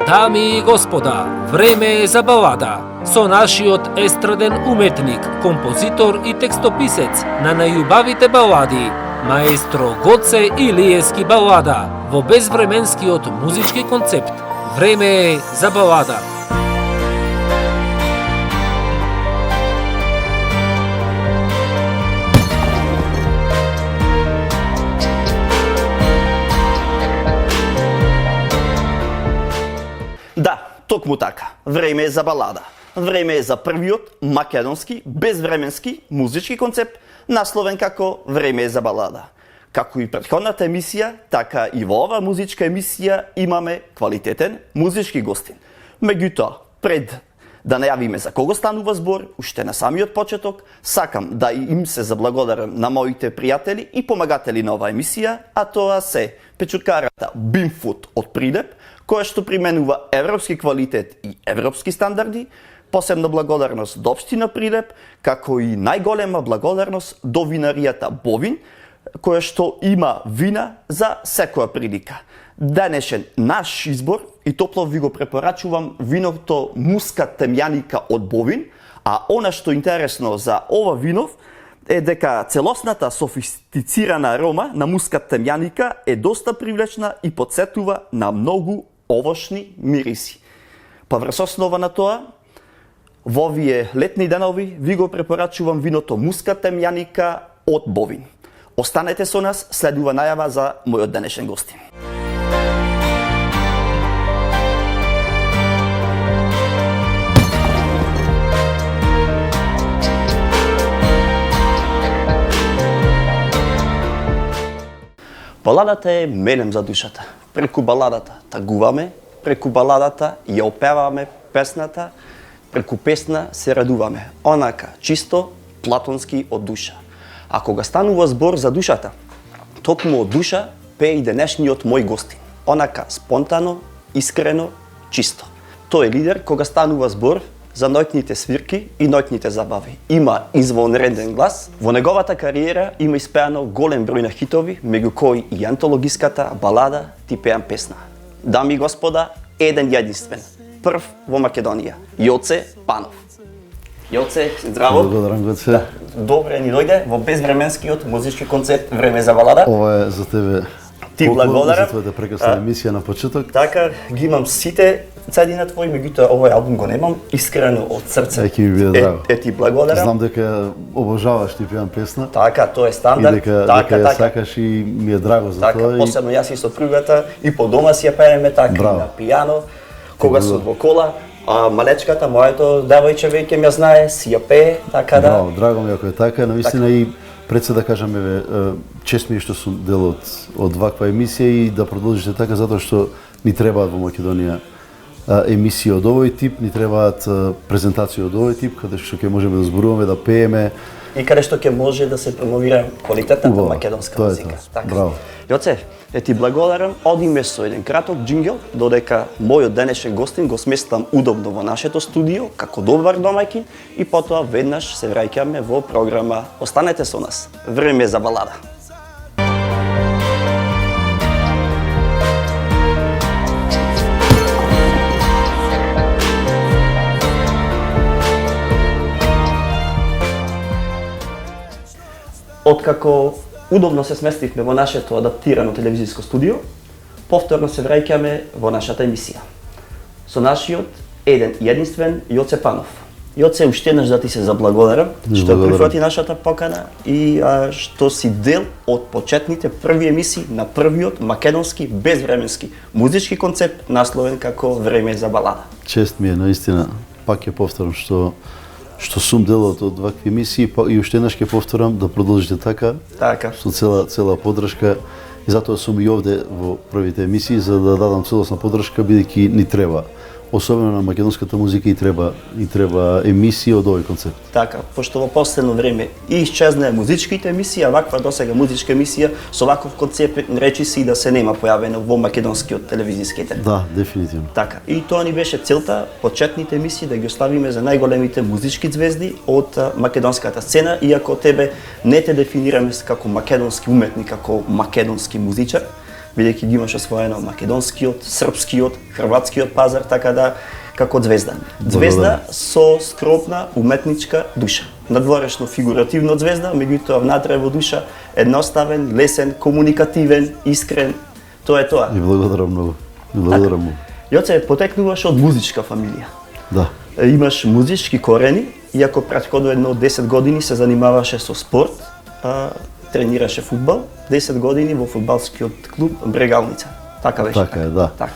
Дами и господа, време е за балада со нашиот естраден уметник, композитор и текстописец на најубавите балади, маестро Гоце Илиевски балада во безвременскиот музички концепт. Време е за балада. Да, токму така. Време е за балада. Време е за првиот македонски безвременски музички концепт насловен како Време е за балада. Како и претходната емисија, така и во оваа музичка емисија имаме квалитетен музички гостин. Меѓутоа, пред да најавиме за кого станува збор, уште на самиот почеток, сакам да им се заблагодарам на моите пријатели и помагатели на оваа емисија, а тоа се печуткарата Бимфуд од Прилеп, која што применува европски квалитет и европски стандарди, посебна благодарност до општина Прилеп, како и најголема благодарност до винаријата Бовин, која што има вина за секоја прилика. Денешен наш избор, и топло ви го препорачувам, виното Мускат темјаника од Бовин, а она што е интересно за ова винов е дека целосната софистицирана арома на Мускат темјаника е доста привлечна и потсетува на многу овошни мириси. Па врз основа на тоа, во овие летни денови ви го препорачувам виното Мускат темјаника од Бовин. Останете со нас, следува најава за мојот денешен гостин. Баладата е мелем за душата. Преку баладата тагуваме, преку баладата ја опеваме песната, преку песна се радуваме. Онака, чисто, платонски од душа. А кога станува збор за душата, токму од душа пее и денешниот мој гостин. Онака, спонтано, искрено, чисто. Тој е лидер кога станува збор за ноќните свирки и ноќните забави. Има извонреден глас, во неговата кариера има испеано голем број на хитови, меѓу кои и антологиската балада Ти пеам песна. Дами и господа, еден единствен, прв во Македонија, Јоце Панов. Јоце, здраво. Благодарам, Гоце. Добре ни дојде во безвременскиот музички концепт Време за балада. Ова е за тебе. Ти благодарам. За твојата прекрасна емисија на почеток. Така, ги имам сите цеди на твој, меѓутоа овој албум го немам, искрено од срце. Ќе ми биде драго. Ти благодарам. Знам дека обожаваш Ти пеам песна. Така, тоа е стандард. И дека ја сакаш и ми е драго за така, тоа. Посебно јас и сопругата и по дома си ја пееме така Браво. на пијано, кога сум во кола. А малечката, моето девојче веќе ме знае, си ја пее, така да. Браво, драго ми ако е така, навистина и пред се да кажам, чест ми е што сум дел од ваква емисија и да продолжите така, затоа што ни требаат во Македонија емисии од овој тип, ни требаат презентации од овој тип, каде што ќе можеме да зборуваме, да пееме. И каде што ќе може да се промовира квалитетната македонска музика. Така. Браво. Јоце, ти благодарам, одиме со еден краток џингел, додека мојот денешен гостин го сместам удобно во нашето студио, како добар домаќин, и потоа веднаш се враќаме во програма. Останете со нас. Време за балада. Откако удобно се сместивме во нашето адаптирано телевизиско студио, повторно се враќаме во нашата емисија. Со нашиот еден единствен Јоце Панов. Јоце, уште еднаш да ти се заблагодарам што прифати нашата покана и што си дел од почетните први емисии на првиот македонски безвременски музички концепт насловен како Време за балада. Чест ми е, наистина, пак ќе повторам што сум дел од вакви емисии и уште еднаш ќе повторам да продолжите така. Така. Со цела поддршка и затоа сум и овде во првите емисии за да дадам целосна поддршка бидејќи ни треба. Особено на македонската музика и треба емисии од овој концепт. Така, пошто во последно време и исчезна музичките емисии, а ваква досега музичка емисија со ваков концепт речи си да се нема појавено во македонскиот телевизиски етер. Да, дефинитивно. Така, и тоа ни беше целта, почетните емисии да ги оставиме за најголемите музички звезди од македонската сцена, иако тебе не те дефинираме како македонски уметник, како македонски музичар, бидејќи ги имаш освоено македонскиот, српскиот, хрватскиот пазар, така да како Звезда. Звезда со скропна уметничка душа. Надворешно фигуративно Звезда, меѓутоа внатре во душа едноставен, лесен, комуникативен, искрен. Тоа е тоа. И благодарам многу. Благодарам многу. Јоце, потекнуваш од музичка фамилија. Да. Имаш музички корени, иако претходно едно 10 години се занимаваше со спорт, тренираше фудбал, 10 години во фудбалскиот клуб Брегалница. Така беше. Така е, да. Така.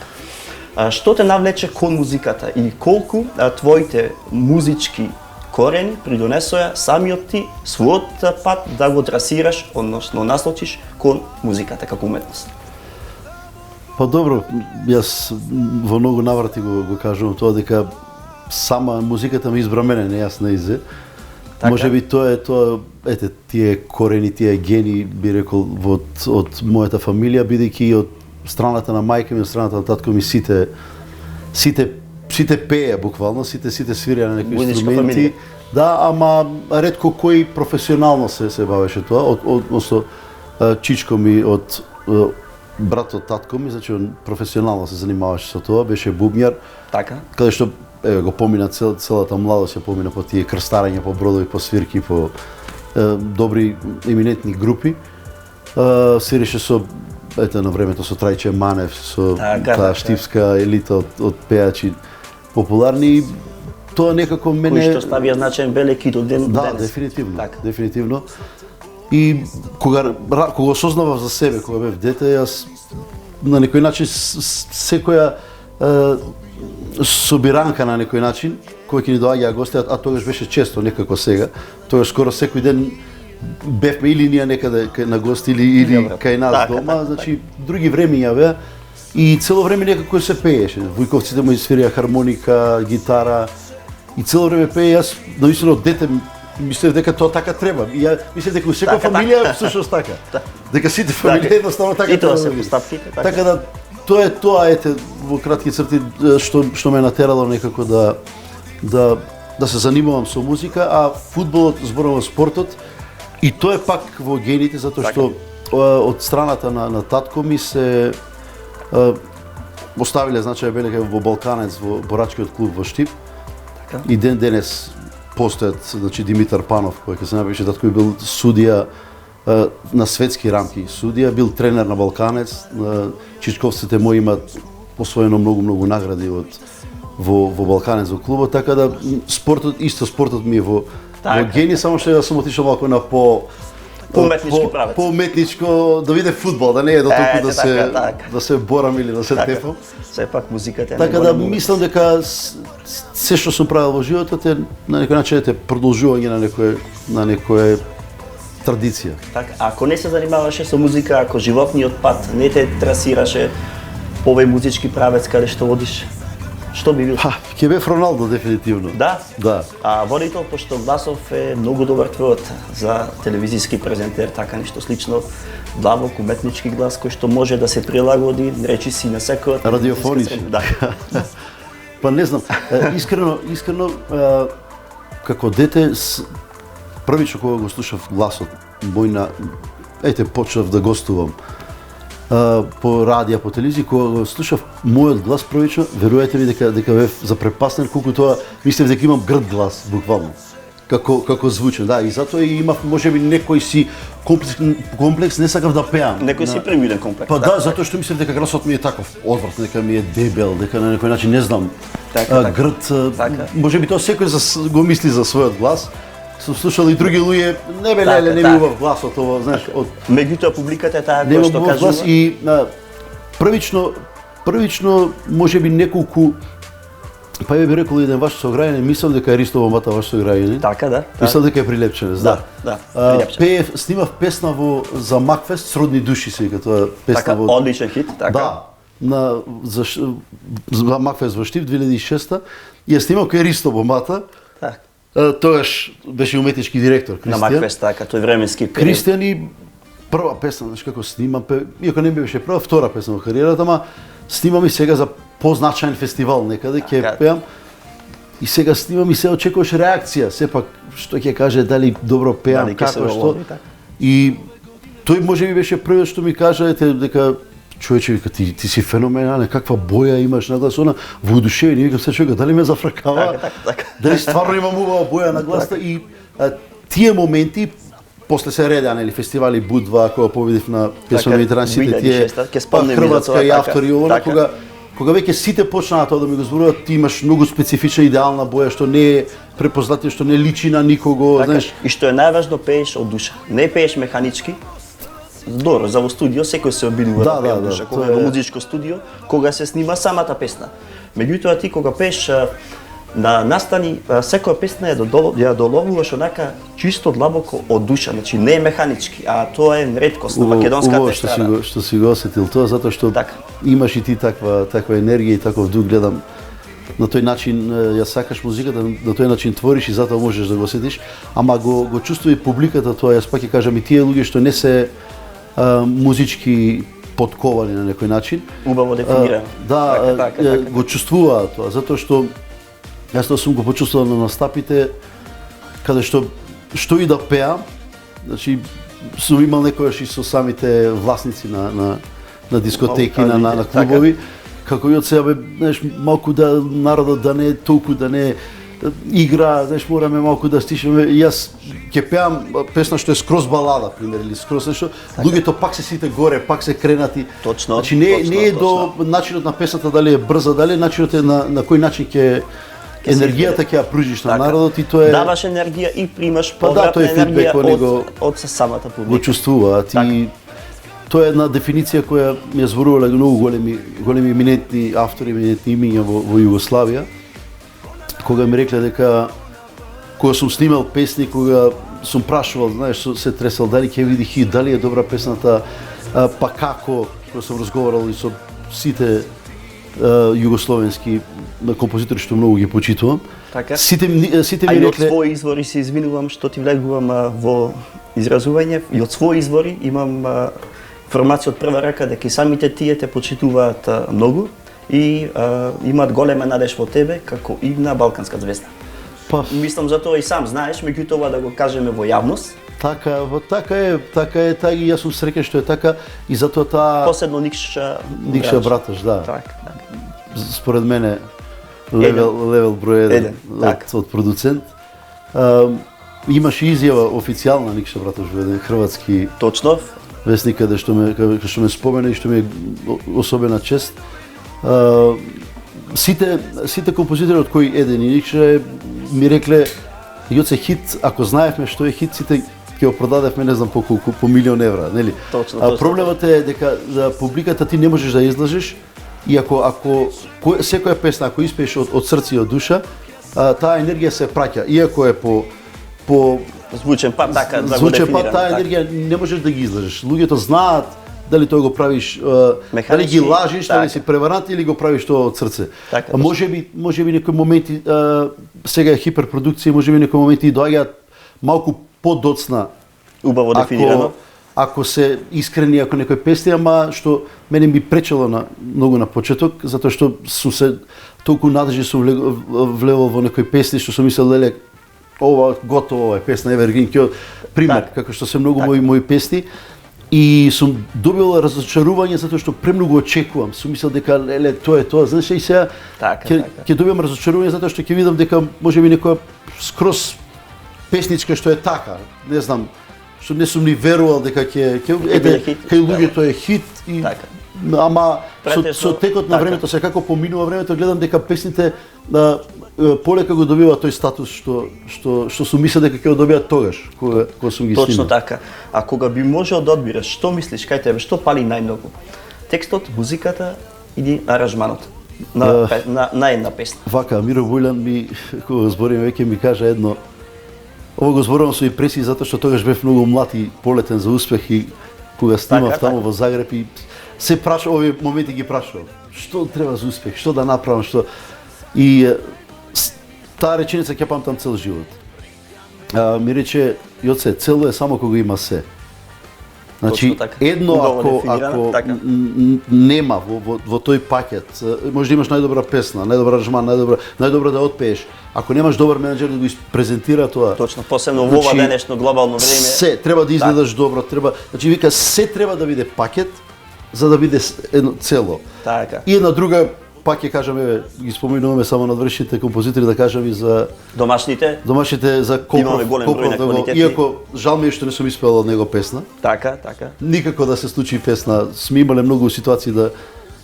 Што те навлече кон музиката и колку твоите музички корени придонесоа самиот ти својот пат да го трасираш, односно насочиш кон музиката како уметност? Па добро, јас во многу наврати го кажувам тоа дека сама музиката ме избра мене, не јас не изе. Така. Можеби тоа е тоа, ете, тие корени, тие гени, би рекол, од мојата фамилија, бидејќи од страната на мајка ми, од страната на татко ми сите пее буквално, сите свирија на некои инструменти. Да, ама ретко кој професионално се бавеше тоа, односно чичко ми од братот татко ми, значи он професионално се занимаваше со тоа, беше бубњар. Така. Каде што го помина целата младост, ја помина по тие крстарења, по бродови, по свирки, по добри еминентни групи. Свирише со на времето со Трајче Манев, со таа штипска елита од пеачи популарни. Тоа некако мене... Кои што ставија значаен белек и до денес. Да, дефинитивно. Така. Дефинитивно. И кога осознавав за себе, кога бев дете, јас на некој начин секоја собиранка на некој начин, кој ќе ни доаѓа гости, а тогаш беше често, некако сега. Тогаш скоро секој ден бевме или ние некаде на гости или кај нас дома, значи други времења беа и цело време некако се пееше. Вујковците му свирија хармоника, гитара и цело време пее. Јас наистина од дете мислев дека тоа така треба. И ја мислев дека секоја фамилија всушност така. Дека сите фамилии едноставно така треба. И тоа се да постапките така. Така да тоа ете во кратки црти што ме натерало некако да се занимавам со музика, а фудбалот, зборувам спортот, и тоа е пак во гените, затоа што од страната на татко ми се оставиле значаја белега во Балканец, во борачкиот клуб во Штип. Така. И денес постојат, значи Димитар Панов, кој ќе се напише, татко ми бил судија на светски рамки. Судија, бил тренер на Балканец, чичковците мои имаат освоено многу награди во Балканец, во клубот, така да спортот ми е во гени, само што јас сум отишол малку на по-уметнички правец. По-уметничко, да биде фудбал, да не е до толку да се борам или да се тефам. Сепак музиката е така да мислам дека се што сум правил во животот е на некој начин продолжување на некоја традиција. Така, ако не се занимаваше со музика, ако животниот пат не те трасираше по овој музички правец каде што водиш, што би бил? Ќе бев Роналдо дефинитивно. Да? Да. А водител, пошто гласов е многу добар твојот за телевизиски презентер, така нешто слично, длабок уметнички глас кој што може да се прилагоди речиси на секој радиофонички. Да. Па не знам, искрено како дете првично кога го слушав гласот мој почнав да гостувам по радио, по телевизија, кога го слушав мојот глас првично, верувајте ми дека бев запрепастен колку тоа, мислев дека имам грд глас буквално. Како звучен, да, и затоа имав можеби некој си комплекс, не сакав да пеам. Некој си премилен комплекс. Па да, затоа што мислев дека гласот ми е таков одвратен, дека ми е дебел, дека на некој начин не знам. Грд, можеби тоа секој го мисли за својот глас. Сум слушал и други луѓе, не бе леле, не ми убав гласот ова, знаеш, меѓутоа публиката е таа која што кажува. И првично можеби неколку, па би рекол еден ваш сограјанин, мислам дека е Ристо Бомбата ваш сограјанин. Така да. Мислам дека е Прилепченец, да. Прилепченец. Снимав песна за Макфест, Сродни души се вика тоа песна во. Така, одличен хит, така. Да. За Макфест во Штип 2006 и ја снимав кај Ристо Бомбата. Така. Тоаш беше уметнички директор Кристијан. На Макфест, така, тој временски период. Кристијан и прва песна, знаеш како снимам, иако не беше прва, втора песна во кариерата, ама снимам и сега за позначаен фестивал некаде, ќе пеам. И сега снимам и се очекуваш реакција, сепак што ќе каже дали добро пеам, како што. И тој можеби беше првиот што ми кажа дека човече, вика, ти си феноменален, каква боја имаш на глас, она воодушевени, викам се човека, дали ме зафркава, Така. дали стварно имам убава боја на гласта и тие моменти, после се редеа, нели, фестивали Будва, кога победив на песма медитеранците, тие Хрватска и автори, кога веќе сите почнаа тоа да ми го зборуваат, ти имаш многу специфична идеална боја што не е препознатлива, што не личи на никого, знаеш. И што е најважно, пееш од душа. Не пееш механички. Добро, за во студио секој се обидува да пее од душа. Кога е во музичко студио, кога се снима самата песна. Меѓутоа ти кога пееш на настани, секоја песна ја доловуваш онака чисто длабоко од душа, значи не е механички, а тоа е реткост на македонската естрада. Што си го осетил тоа, затоа што имаш и ти таква енергија и таков дух, гледам. На тој начин ја сакаш музиката, на тој начин твориш и затоа можеш да го осетиш, ама го чувствува и публиката тоа, јас пак ќе кажам и тие луѓе што не се музички подковани на некој начин. Убаво дефинирано. Го чувствуваат тоа, затоа што јас тоа сум го почувствувал на настапите, каде што и да пеам, значи сум имал некојаш и со самите власници на дискотеки, на клубови, како и од сега, знаеш, малку да народот да не е толку, да не игра, знаеш, мораме малку да стишеме. Јас ќе пеам песна што е скроз балада, пример, или скроз нешто, луѓето пак се сите горе, пак се кренати. Точно. Значи не е до начинот на песната дали е брза, дали начинот е на кој начин ќе енергијата ќе ја пружиш на народот и тоа е. Даваш енергија и примаш повратна енергија од самата публика. Го чувствува, тоа е една дефиниција која ми ја зборувале многу големи еминентни автори, еминентни имиња во Југославија. Кога ми рекле дека кога сум снимал песни, кога сум прашувал, знаеш, се тресал дали ќе види хит, дали е добра песната, па како, кога сум разговарал и со сите југословенски композитори што многу ги почитувам. Така. Сите ми рекле. Од своји извори се извинувам што ти влегувам во изразување, и од своји извори имам информација од прва рака дека и самите тие те почитуваат многу и имаат голема надеж во тебе како идна балканска звезда. Мислам за тоа и сам знаеш, меѓутоа да го кажеме во јавност. Така е, и јас сум среќен што е така и затоа таа Последно Никша Браташ, да. Така. Според мене левел број 1 од продуцент. Имаше изјава официјална Никша Браташ во еден хрватски точно вестник каде што ме спомена и што ми е особена чест. Сите композитори од кои еден и Никша ми рекле Јоце хит, ако знаевме што е хит, сите ќе го продадевме не знам по колку, по милион евра, нели? Точно. Проблемот е дека за публиката ти не можеш да излажеш и ако секоја песна ако испееш од срце и од душа, таа енергија се праќа, иако е по звучен пат, така да го дефинирам. Таа енергија не можеш да ги излажеш. Луѓето знаат дали тоа го правиш, дали ги лажиш, дали си преварант или го правиш тоа од срце. Можеби некои моменти, сега е хиперпродукција, можеби некои моменти доаѓаат малку подоцна. Убаво дефинирано. Ако се искрени, ако некои песни, ама што мене ми пречело многу на почеток, затоа што сум се толку надежи сум влевал во некои песни што сум мислел леле ова готово е песна Evergreen, пример, како што се многу мои песни. И сум добил разочарување затоа што премногу очекувам. Сум мислел дека леле тоа е тоа, знаеш, и сега ќе добиам разочарување затоа што ќе видам дека можеби некоја скроз песничка што е така, не знам, што не сум ни верувал дека ќе кај луѓето е хит и ама со текот на времето, секако поминува времето, гледам дека песните полека го добиваат тој статус што сум мислел дека ќе го добијат тогаш кога сум ги снимал. Точно така. А кога би можел да одбираш, што мислиш кај тебе, што пали најмногу? Текстот, музиката или аранжманот на една песна? Вака, Миро Војлан ми кога збориме веќе ми кажа едно. Ово го зборувам со импресии затоа што тогаш бев многу млад и полетен за успех и кога снимав таму во Загреб и се прашував, овие моменти ги прашував. Што треба за успех, што да направам, што... И таа реченица ќе памтам цел живот. Ми рече, Јоце, цело е само кога има се. Значи, едно ако нема во тој пакет, може да имаш најдобра песна, најдобар аранжман, најдобро да отпееш. Ако немаш добар менаџер да го презентира тоа. Точно, посебно во ова денешно глобално време. Се треба да изгледаш добро, треба, значи вика се треба да биде пакет за да биде едно цело. Така. И една друга, пак ќе кажам, еве, ги споменуваме само надвршните композитори, да кажам и за Домашните. за Имаме голем број на квалитетни. иако жал ми е што не сум испеал од него песна. Така. Никако да се случи песна. Сме имале многу ситуации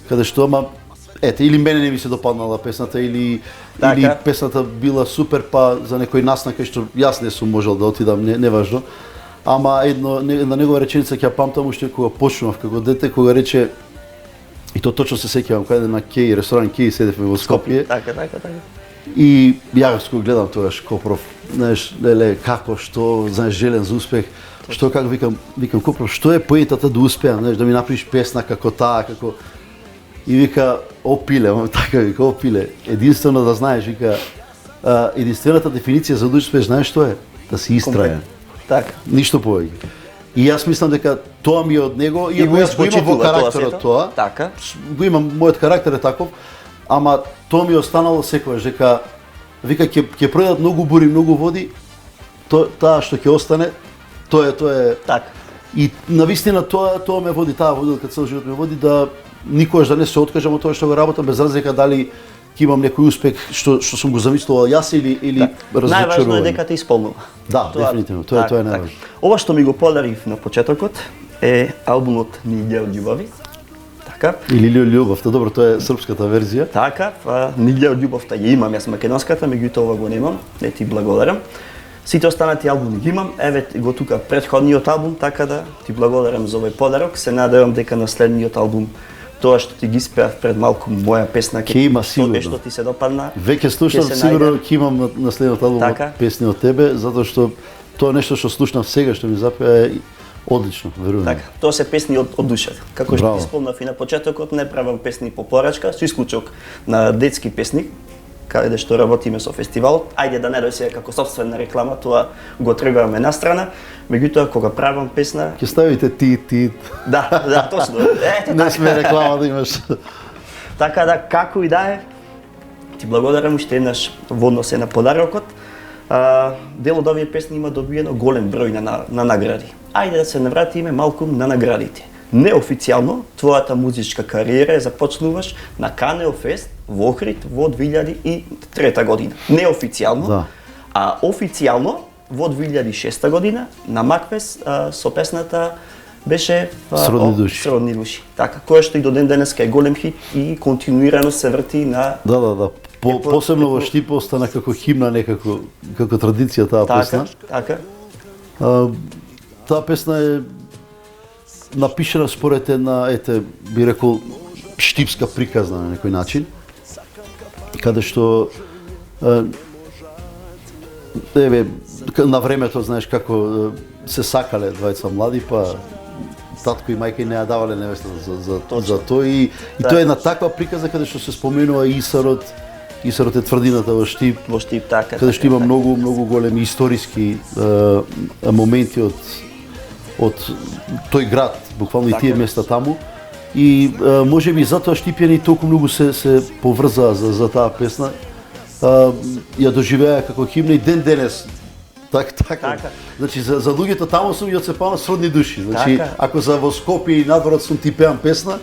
каде што, ама ете, или мене не ми се допаднала песната, или песната била супер, па за некој нас на кај што јас не сум можел да отидам, неважно. Ама една негова реченица ќе ја памтам уште кога почнував како дете, кога рече, и то точно се сеќавам, каде на Кеј, ресторан Кеј, седевме во Скопје. Така. И јас го гледам тогаш Копров, знаеш, леле, како, што, знаеш, желен за успех, што, како викам Копров, што е поентата да успеам, знаеш, да ми направиш песна како таа, како... И вика, опиле, така вика, опиле, единствено да знаеш, вика, единствената дефиниција за да успееш, знаеш што е? Да си истраен. Така. Ништо повеќе. И јас мислам дека тоа ми е од него, и јас го имам во карактерот тоа. Така. Го имам, мојот карактер е таков, ама тоа ми е останало секогаш дека вика ќе пројдат многу бури, многу води, таа што ќе остане, тоа е. Така. И навистина тоа ме води, таа водилка цел живот ме води да никогаш да не се откажам од тоа што го работам, без разлика дали ќе имам некој успех што сум го замислувал јас или разочаруван. Најважно е дека те исполнува. Да, дефинитивно, тоа е најважно. Ова што ми го подарив на почетокот е албумот Нигде од љубови. Така. Или љубовта, добро, тоа е српската верзија. Така, Нигде од љубовта ја имам јас македонската, меѓутоа ова го немам. Не ти благодарам. Сите останати албуми ги имам, еве го тука претходниот албум, така да ти благодарам за овој подарок. Се надевам дека на следниот албум тоа што ти ги спеав пред малку моја песна ќе има сигурно. Што ти се допадна. Веќе слушам, сигурно ќе имам на следниот албум песни од тебе, затоа што тоа нешто што слушнав сега што ми запеа е одлично, верувам. Така, тоа се песни од душата. Како што ти спомнав и на почетокот, не правам песни по порачка, со исклучок на детски песни, каде што работиме со фестивалот. Ајде да не дојде како сопствена реклама, тоа го тргуваме на страна. Меѓутоа кога правам песна, ќе ставите ти. Да, точно. Не сме реклама да имаш. Така да, како и да е, ти благодарам уште еднаш во однос на подарокот. Дел од овие песни има добиено голем број на награди. Ајде да се навратиме малку на наградите. Неофицијално, твојата музичка кариера започнуваш на Канео Фест во Охрид во 2003 година. Неофицијално, да. А официјално во 2006 година на Макфест со песната беше Сродни души. Така, која што и до ден денеска е голем хит и континуирано се врти на... Да. Посебно во Штип остана како химна некако, како традиција таа песна. Така. Таа песна е напишана според една, би рекол, штипска приказна на некој начин, каде што на времето, знаеш, како се сакале двајца млади, па татко и мајка не ја давале невестата за тоа и тоа е една таква приказна каде што се споменува Исарот е тврдината во Штип, така. Каде што има многу големи историски моменти од тој град, буквално и тие места таму. И можеби затоа штипјани толку многу се поврзаа за таа песна. Ја доживеа како химна и ден денес. Така. Значи за луѓето таму сум и одцепано сродни души. Значи ако за во Скопје и надворот сум ти пеам песна,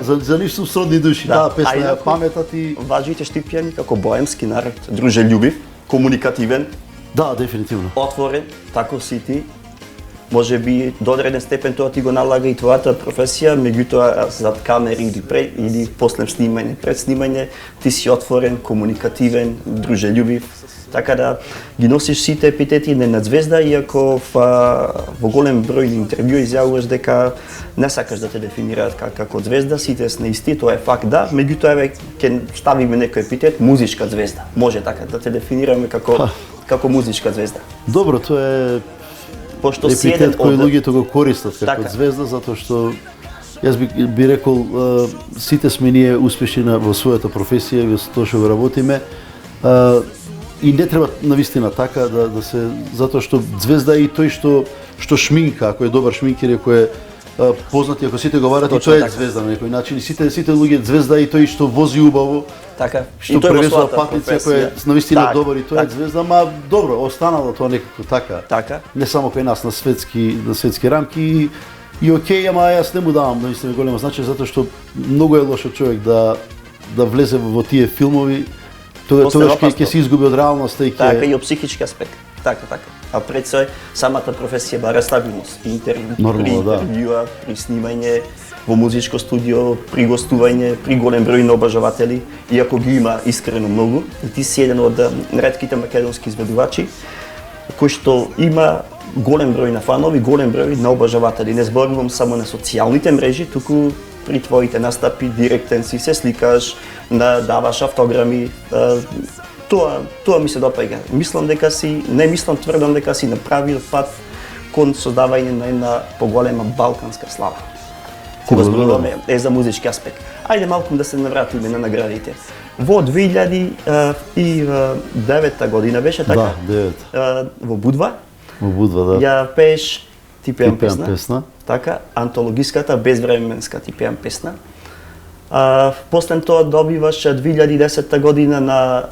за нив сум сродни души. Таа песна е паметот и важите штипјани како боемски народ, дружелюбив, комуникативен. Да, дефинитивно. Отворен, тако си ти. Може би до одреден степен тоа ти го налага и твојата професија, меѓутоа зад камери или после снимање, пред снимање, ти си отворен, комуникативен, дружелюбив. Така да ги носиш сите епитети на надзвезда, иако во голем број интервју изјавуваш дека не сакаш да те дефинираат како звезда, сите сме исти, тоа е факт, да, меѓутоа ќе ставиме некој епитет музичка звезда. Може така да те дефинираме како музичка звезда. Добро, тоа е пошто си еден од кој луѓето го користат како звезда, затоа што јас би рекол сите сме ние успешни во својата професија и во тоа што го работиме. И не треба навистина така да се, затоа што звезда е и тој што шминка, ако е добар шминкер, ако е познат, ако сите го варат, и тој е звезда на некој начин. И сите луѓе звезда и тој што вози убаво, така, што превезува патници, ако е навистина добар и тој е звезда, ама добро, останало тоа некако така. Не само кај нас на светски рамки И окей, ама јас не му давам наистина голема значај затоа што многу е лошо човек да влезе во тие филмови, тогаш ќе се изгуби од реалноста и ќе Така и од психички аспект. Така. А пред се самата професија бара стабилност. Интервјуа, при снимање, во музичко студио, при гостување, при голем број на обожаватели, иако ги има искрено многу, и ти си еден од ретките македонски изведувачи кој што има голем број на фанови, голем број на обожаватели. Не зборувам само на социјалните мрежи, туку при твоите настапи директен си се сликаш, даваш автограми. Тоа ми се допаѓа. Тврдам дека си направил пат кон создавање на една поголема балканска слава. Кога зборуваме за музички аспект. Ајде малку да се навратиме на наградите. Во 2009 година беше така? Да, 9. Во Будва. Во Будва, да. Ја пееш Ти пеам песна. Така, антологиската безвременска Ти пеам песна. После тоа добиваш 2010 година на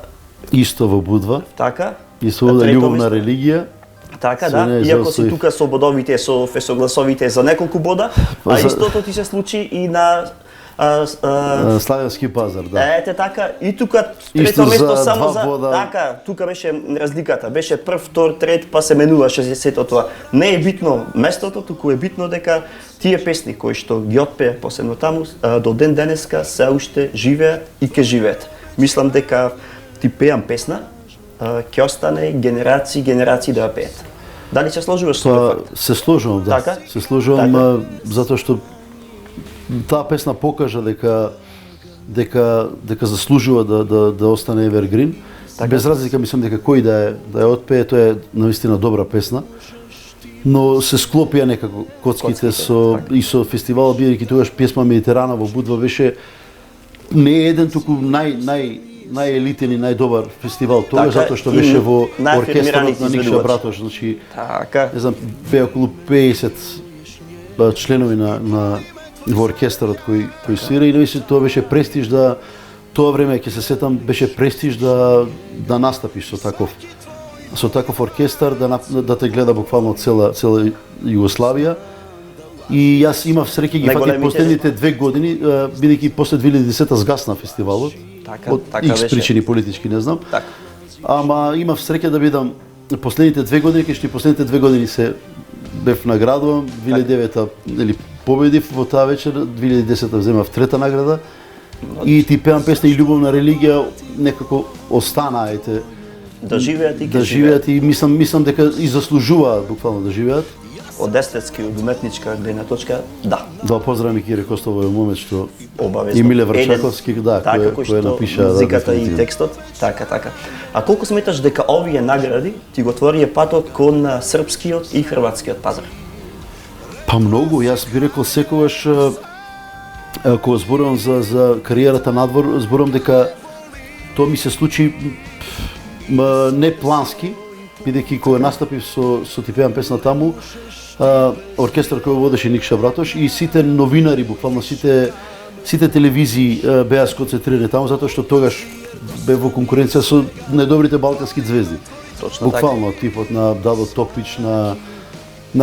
Исто во Будва. Така. И со љубовна религија. Така, да. Иако си тука со бодовите, со фесогласовите за неколку бода, а истото ти се случи и на Славенски пазар, да. Ете така, и тука трето место само за така, тука беше разликата. Беше прв, втор, трет, па се менуваше сето тоа. Не е битно местото, туку е битно дека тие песни кои што ги отпее посебно таму до ден денеска се уште живеат и ќе живеат. Мислам дека Ти пеам песна ќе остане генерации да ја пеат. Дали се сложуваш со тој факт? Се сложувам, да. Така? Се сложувам затоа што таа песна покажа дека заслужува да остане evergreen. Така. Без разлика мислам дека кој да ја отпее, тоа е наистина добра песна. Но се склопија некако коцките и со фестивалот, бидејќи тогаш песма Медитерана во Будва беше не еден, туку најелитен и најдобар фестивал тогаш, затоа што беше во оркестарот на Никша Братош, значи не знам, беа околу 50 членови во оркестарот кој свира и наистина тоа беше престиж тоа време ќе се сетам беше престиж да настапиш со таков оркестар, да те гледа буквално цела Југославија. И јас имав среќа ги фатив последните 2 години, бидејќи после 2010 згасна фестивалот. Од X причини политички, не знам. Ама имав среќа да бидам последните 2 години, кај што последните 2 години се бев наградуван, 2009-та победив во таа вечер, 2010-та земав 3-та награда. И Ти пеам песна и љубовна религија некако остана, да живеат и да живеат и мислам дека и заслужуваат буквално да живеат. Од естетски, од уметничка гледна точка, да. Да поздравам и Кире Костов во момент што обавезно. И Миле Врчаковски, кој напиша музиката и текстот. Така. А колку сметаш дека овие награди ти го отворија патот кон српскиот и хрватскиот пазар? Па многу, јас би рекол секогаш кога зборувам за кариерата надвор, зборувам дека тоа ми се случи не плански, бидејќи кога настапив со Ти пеам песна таму, оркестар кој водеше Никша Братош и сите новинари, буквално сите телевизии беа сконцентрирани таму, затоа што тогаш бе во конкуренција со најдобрите балкански звезди. Точно буквално, типот на Дадо Топич, на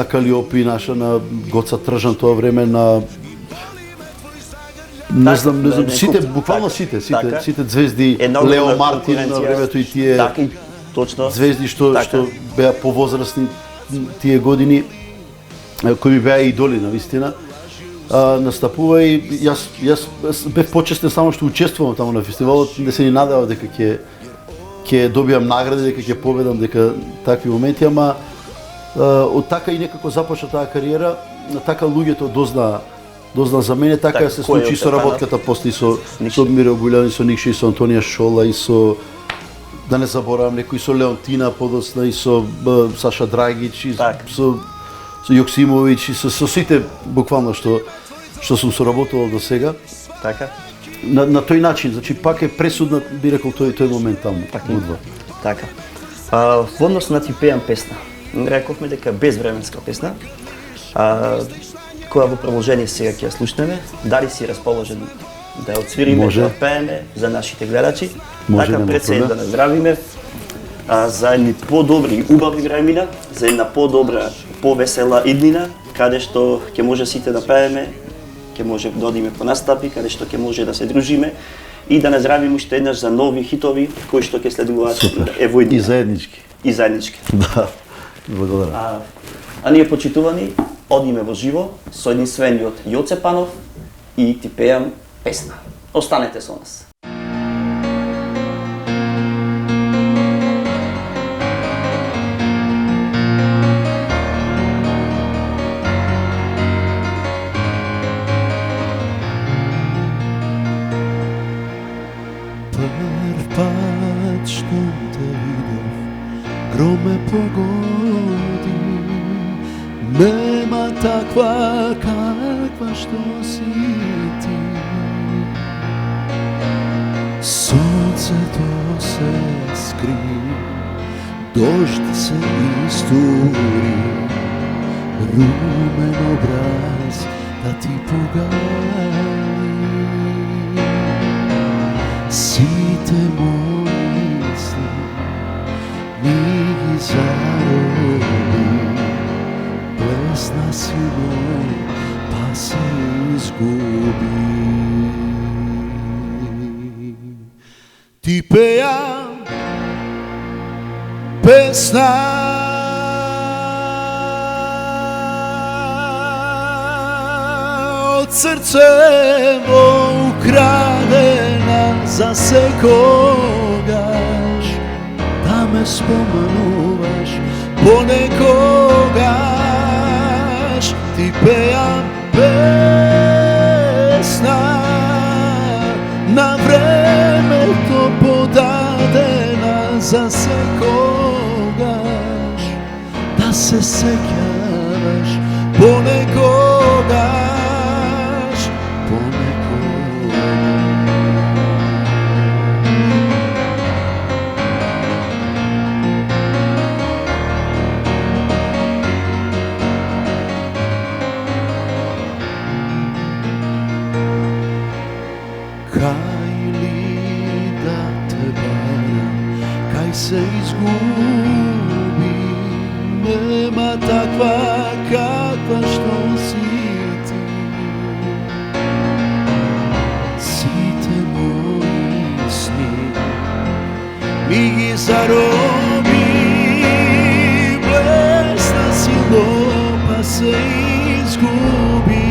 Калиопи, на Гоца Тржан тоа време, не знам, сите, буквално сите звезди, Лео Мартин на времето и тие звезди што беа повозрастни тие години, кои ми беа идоли навистина, настапува и јас бев почестен само што учествувам таму на фестивалот, не се ни надевав дека ќе добијам награди, дека ќе победам, дека такви моменти, ама од така и некако започна таа кариера, така луѓето дозна за мене, така се случи со работката после со Миро Гуљани, со Никша и со Антонија Шола и со, да не заборавам некои, со Леонтина подосна и со Саша Драгич и со Јоксимовиќ и со сите буквално што сум соработувал до сега. Така. На тој начин, значи пак е пресудна, би рекол тој момент таму. Така. Во однос на Ти пеам песна, рековме дека безвременска песна. Која во продолжение сега ќе ја слушнеме, дали си расположен да ја отсвириме, да ја пееме за нашите гледачи. Така пред се да наздравиме за едни подобри и убави времена, за една подобра, повесела иднина каде што ќе може сите да пееме, ќе може да одиме по настапи, каде што ќе може да се дружиме и да наздравиме уште еднаш за нови хитови кои што ќе следуваат евоидни. И заеднички. И заеднички. Да. Благодарам. А ние почитувани одиме во живо со единствениот Јоце Панов и ти пеам песна. Останете со нас. Прв пат штом те видов, гром ме погоди. Нема таква каква што си ти. Сонцето се скри, дожд се истури, румен образ да ти погали. Сите мои сни ми ги зароби, блесна си мој, па се изгуби. Ти пеам песна од срцево украдена за секогаш, да ме споменуваш понекогаш. Ти пеам песна на времето подадена за секогаш, да се сеќаваш понекогаш, понекогаш. Кај ли да те барам, кај се изгуби, нема таква каква што си ти. Сите мои сни ми ги зароби, блесна силно, па се изгуби.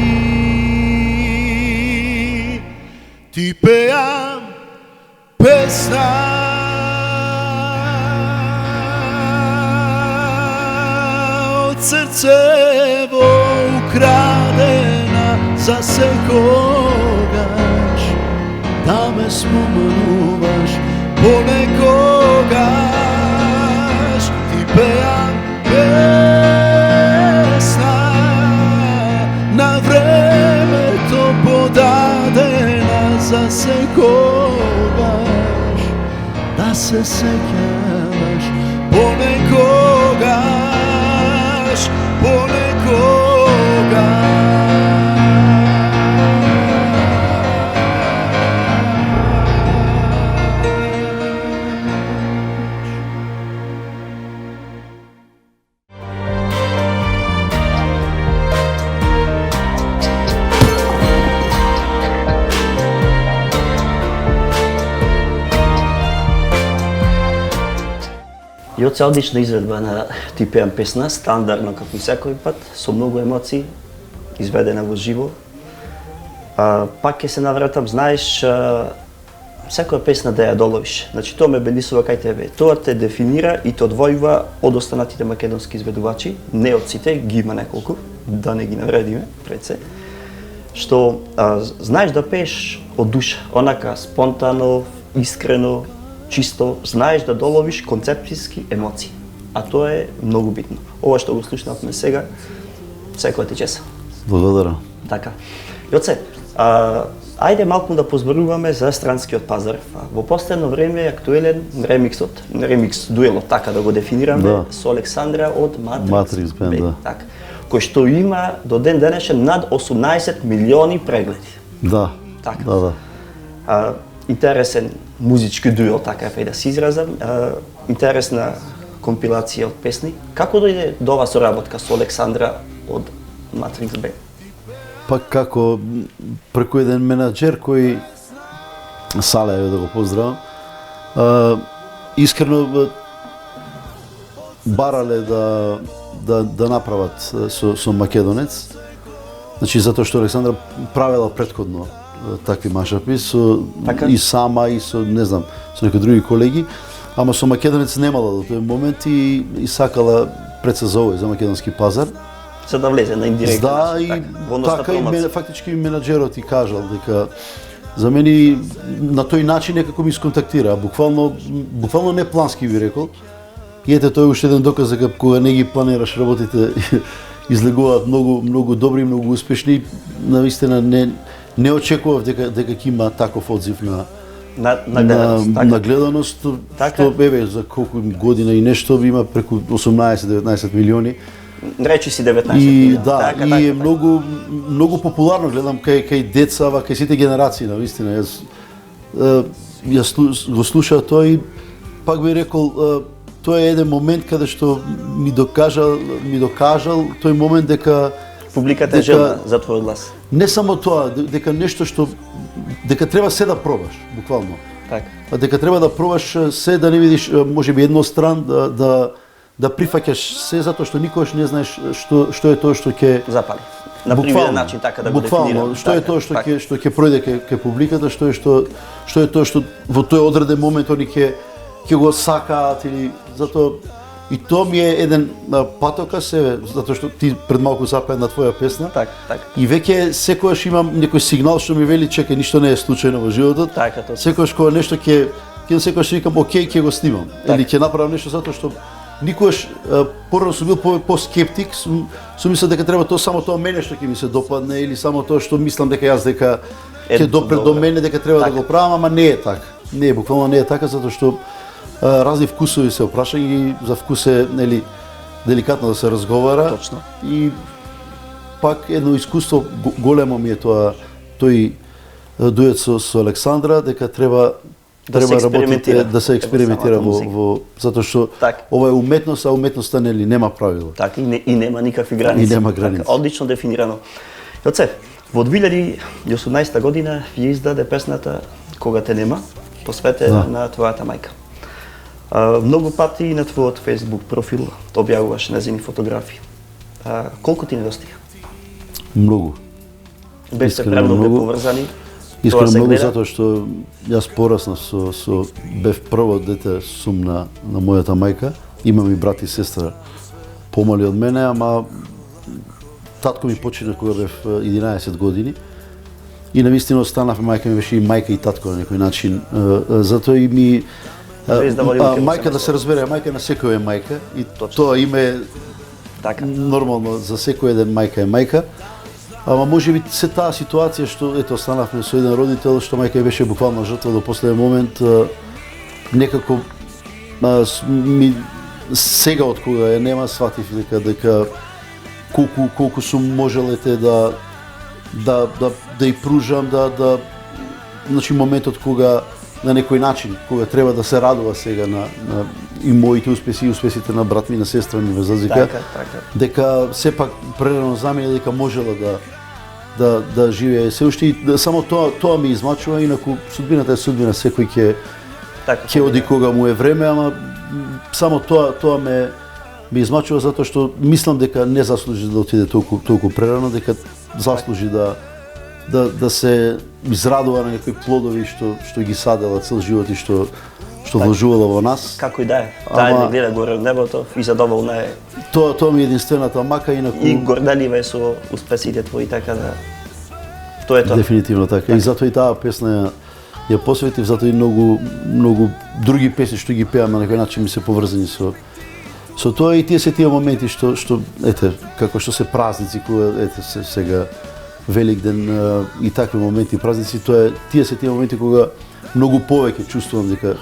Ти пеам песна од срцево украдена за секогаш, да ме споменуваш понекогаш. Ти пеам песна на времето подадена за секогаш, да се сеќаваш понекогаш, понекогаш. Јоце, одлична изведба на Ти пеам песна, стандардно како и секој пат, со многу емоции, изведена во живо. Пак ќе се навратам, знаеш, секоја песна да ја доловиш. Значи, тоа ме белисува кај тебе. Тоа те дефинира и те одвојува од останатите македонски изведувачи, не од сите, ги има неколку, да не ги навредиме пред се. Што знаеш да пееш од душа, онака спонтано, искрено, чисто, знаеш да доловиш концепцијски емоции. А тоа е многу битно. Ова што го слушнавме сега, секоја ти чеса. Благодарам. Така. Јоце, ајде малку да позборуваме за странскиот пазар. Во последно време е актуелен ремикс дуелот, така да го дефинираме, да, со Александра од Matrix Band, да. Така. Кој што има до ден денешен над 18 милиони прегледи. Да. Така. Да. Интересен музички дуел, така е да се изразам, интересна компилација од песни. Како дојде до ова соработка со Александра од Matrix Б? Па како преку еден менаџер кој Сале, еве да го поздравам, искрено барале да направат со македонец. Значи затоа што Александра правела претходно такви машапи со и сама и со не знам, со некои други колеги, ама со македонец немала до тој момент и сакала пред се за овој за македонски пазар. За да влезе на индиректен Да, начин, и така и фактички менаџерот и кажал дека за мене на тој начин некако ми сконтактира, буквално не плански ви рекол. И ете тој уште еден доказ дека кога не ги планираш работите излегуваат многу добри, многу успешни. Навистина не очекував дека ќе има таков одзив на гледаност, што еве за колку година и нешто има преку 18-19 милиони. Речи си 19 и милиона. Да, и е многу популарно гледам кај деца, кај сите генерации, навистина. Јас го слушав тоа и пак би рекол тоа е еден момент каде што ми докажал тој момент дека публиката е желна за твој глас. Не само тоа, дека нешто што дека треба се да пробаш, буквално. Така. Дека треба да пробаш се, да не видиш можеби едностран, да прифаќаш се затоа што никогаш не знаеш што е тоа што ќе запали. На привиден начин така да го дефинирам. Што е тоа што ќе пројде кај публиката, што е тоа што во тој одреден момент они ќе го сакаат или затоа и тоа ми е еден патокас затоа што ти пред малку запеа на твоја песна. Така. И веќе секогаш имам некој сигнал што ми вели чекај, ништо не е случајно во животот. Така, секогаш кога нешто ќе секогаш викам окей, ќе го снимам. Или ќе направам нешто затоа што никогаш порано сум бил по-скептик, сум мислел дека треба само тоа мене што ќе ми се допадне или само тоа што мислам дека ќе допре до мене, дека треба да го правам, ама не е така. Не, буквално не е така затоа што разни вкусови се опрашања и за вкус е нели деликатно да се разговара. Точно. И пак едно искуство големо ми е тоа тој дует со Александра дека треба работите да се експериментира во затоа што ова е уметност, а уметноста нели нема правила. Така и нема никакви граници. И нема граници. Така, одлично дефинирано. Јоце, во 2018 година ја издаде песната Кога те нема, посветена на твојата мајка. Многу пати и на твојот Facebook профил објавуваш нејзини фотографии. Колку ти недостига? Многу. Бевте премногу поврзани? Искрено многу затоа што јас пораснав бев прво дете сум на мојата мајка. Имам и брат и сестра помали од мене, ама татко ми почина кога бев 11 години. И навистина останав, мајка ми беше и мајка и татко на некој начин. Затоа и ми мајка, да се разбере, мајка на секој е мајка и тоа име нормално за секој еден мајка е мајка. Ама можеби се таа ситуација што ето останавме со еден родител што мајка беше буквално жртва до последен момент, некако ми сега од кога ја нема сватив дека колку сум можел да ја пружам, значи моментот кога на некој начин, кога треба да се радува сега на и моите успеси и успесите на брат ми и на сестра ми Везазика, дека сепак прерано за мене дека можела да живее се уште и само тоа ми измачува, инаку судбината е судбина, секој ќе оди кога му е време, ама само тоа ме измачува затоа што мислам дека не заслужи да отиде толку прерано, дека заслужи да се израдува на некои плодови што ги садела цел живот и што вложувала во нас. Како и да е. Таа не гледа горе од небото и задоволна е. Тоа ми е единствената мака, инаку и горделива е со успесите твои, така да тоа е тоа. Дефинитивно така. И затоа и таа песна ја посветив, затоа и многу други песни што ги пеам на некој начин ми се поврзани со тоа и тие се тие моменти што ете како што се празници кога ете сега Великден и такви моменти празници, тие се тие моменти кога многу повеќе чувствувам дека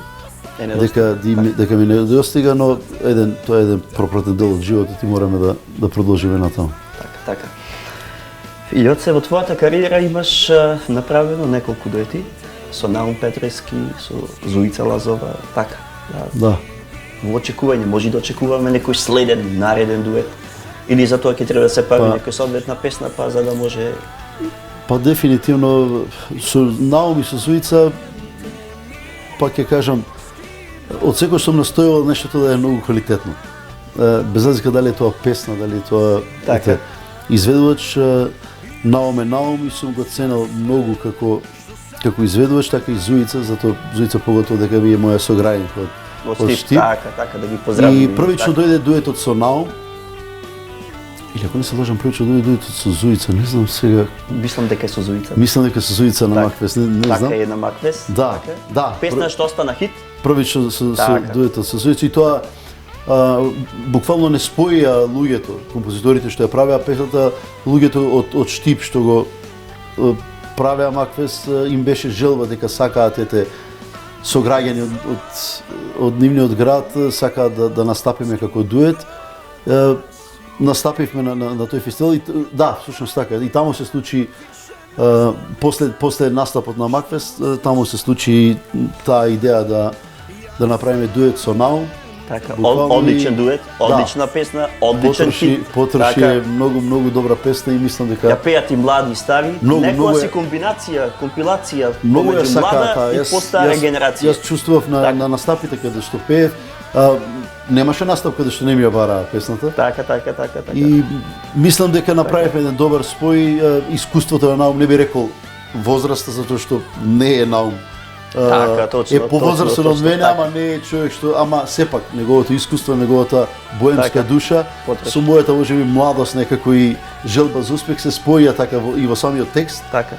ми не достига, но тоа е еден пропратен дел од животот и мораме да продолжиме натаму. Така. Илјоце, во твојата кариера имаш направено неколку дуети со Наум Петрески, со Зуица Лазова, така. Да. Во очекување, може да очекуваме некој следен, нареден дует? Или за тоа ќе треба да се прави некоја соодветна песна, па за да може... Па дефинитивно со Наум и со Зуица, па ќе кажам, од секој сум настојувал нештото да е многу квалитетно. Без разлика дали е тоа песна, дали е тоа изведувач, Наум е Наум и сум го ценел многу како изведувач, така и Зуица, затоа Зуица поготово дека ми е моја сограјник од Штип. Така да ги поздравим. И првично дојде дуетот со Наум. Или ако не се лажам, првично дојде дуетот со Зуица, не знам сега. Мислам дека е со Зуица. Мислам дека со Зуица на Макфест, не знам. Така е на Макфест. Да. Песна што остана хит. Првично со дуетот со Зуица и тоа буквално не споија луѓето, композиторите што ја правеа песната, луѓето од Штип што го правеа Макфест, им беше желба дека сакаат сограѓани од нивниот град, сакаат да настапиме како дует. Настапивме на тој фестивал и да, всушност така, и таму се случи после настапот на Макфест, таму се случи таа идеја да направиме дует со Наум. Така, одличен дует, одлична песна, одличен хит. Потроши е многу добра песна и мислам дека ја пеат и млади и стари, некоја си комбинација, компилација помеѓу млада и постара генерација. Јас чувствував на настапите каде што пеев, немаше настап каде што не ми ја бараа песната. Така. И мислам дека направивме еден добар спој, искуството на Наум, не би рекол возраста, затоа што не е Наум. Така, точно. Е повозрастен од мене, ама не е човек што, ама сепак неговото искуство, неговата боемска душа, со мојата можеби младост, некако и желба за успех се споја така и во самиот текст. Така.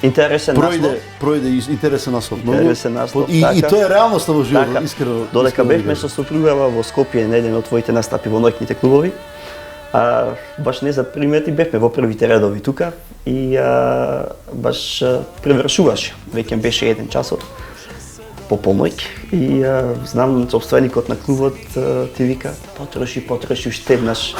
Интересен наслов. Пројде интересен наслов. Интересен наслов. И тоа е реалноста во животот, искрено. Додека бевме со сопругава во Скопје на еден од твоите настапи во ноќните клубови, баш не за примети бевме во првите редови тука и баш превршуваше. Веќе беше 1 часот по полноќ и знам собственикот на клубот ти вика потроши уште еднаш.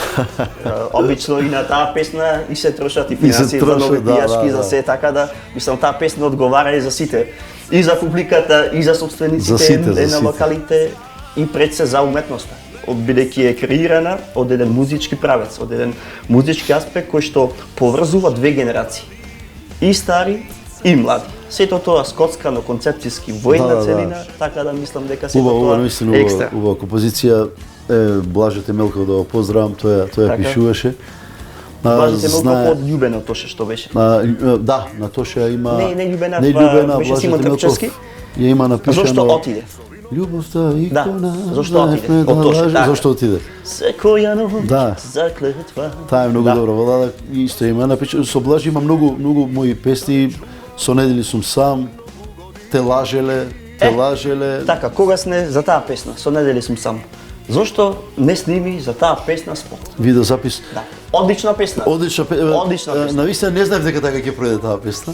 Обично и на таа песна и се трошат и финансии за нови пијачки, за се, така да мислам таа песна одговара и за сите. И за публиката, и за собствениците на локалите и пред се за уметноста. Бидејќи е креирана од еден музички правец, од еден музички аспект кој што поврзува две генерации. И стари, и млади. Сето тоа скоцкано концепцијски во една целина, така да мислам дека сето тоа е екстра. Убава композиција, Блаже Темелков да го поздравам, тоа пишуваше. Блаже Темелков од Љубена Тоша што беше. Да, на Тоша има... Не Љубена, беше Симон Трпчевски. Ја има напишано... Зошто отиде? Љубовта икона. Зошто отиде? Од Тоша, така. Зошто отиде? Секоја ноќ заклетва. Таа е многу добра балада, исто има напишано. Со Блаже има многу мои песни. Со недели сум сам, те лажеле. Така, когаш не за таа песна, со недели сум сам. Зошто не сними за таа песна спот? Видеозапис. Да. Одлична песна. Одлична песна. Навистина не знаев дека така ќе пројде таа песна.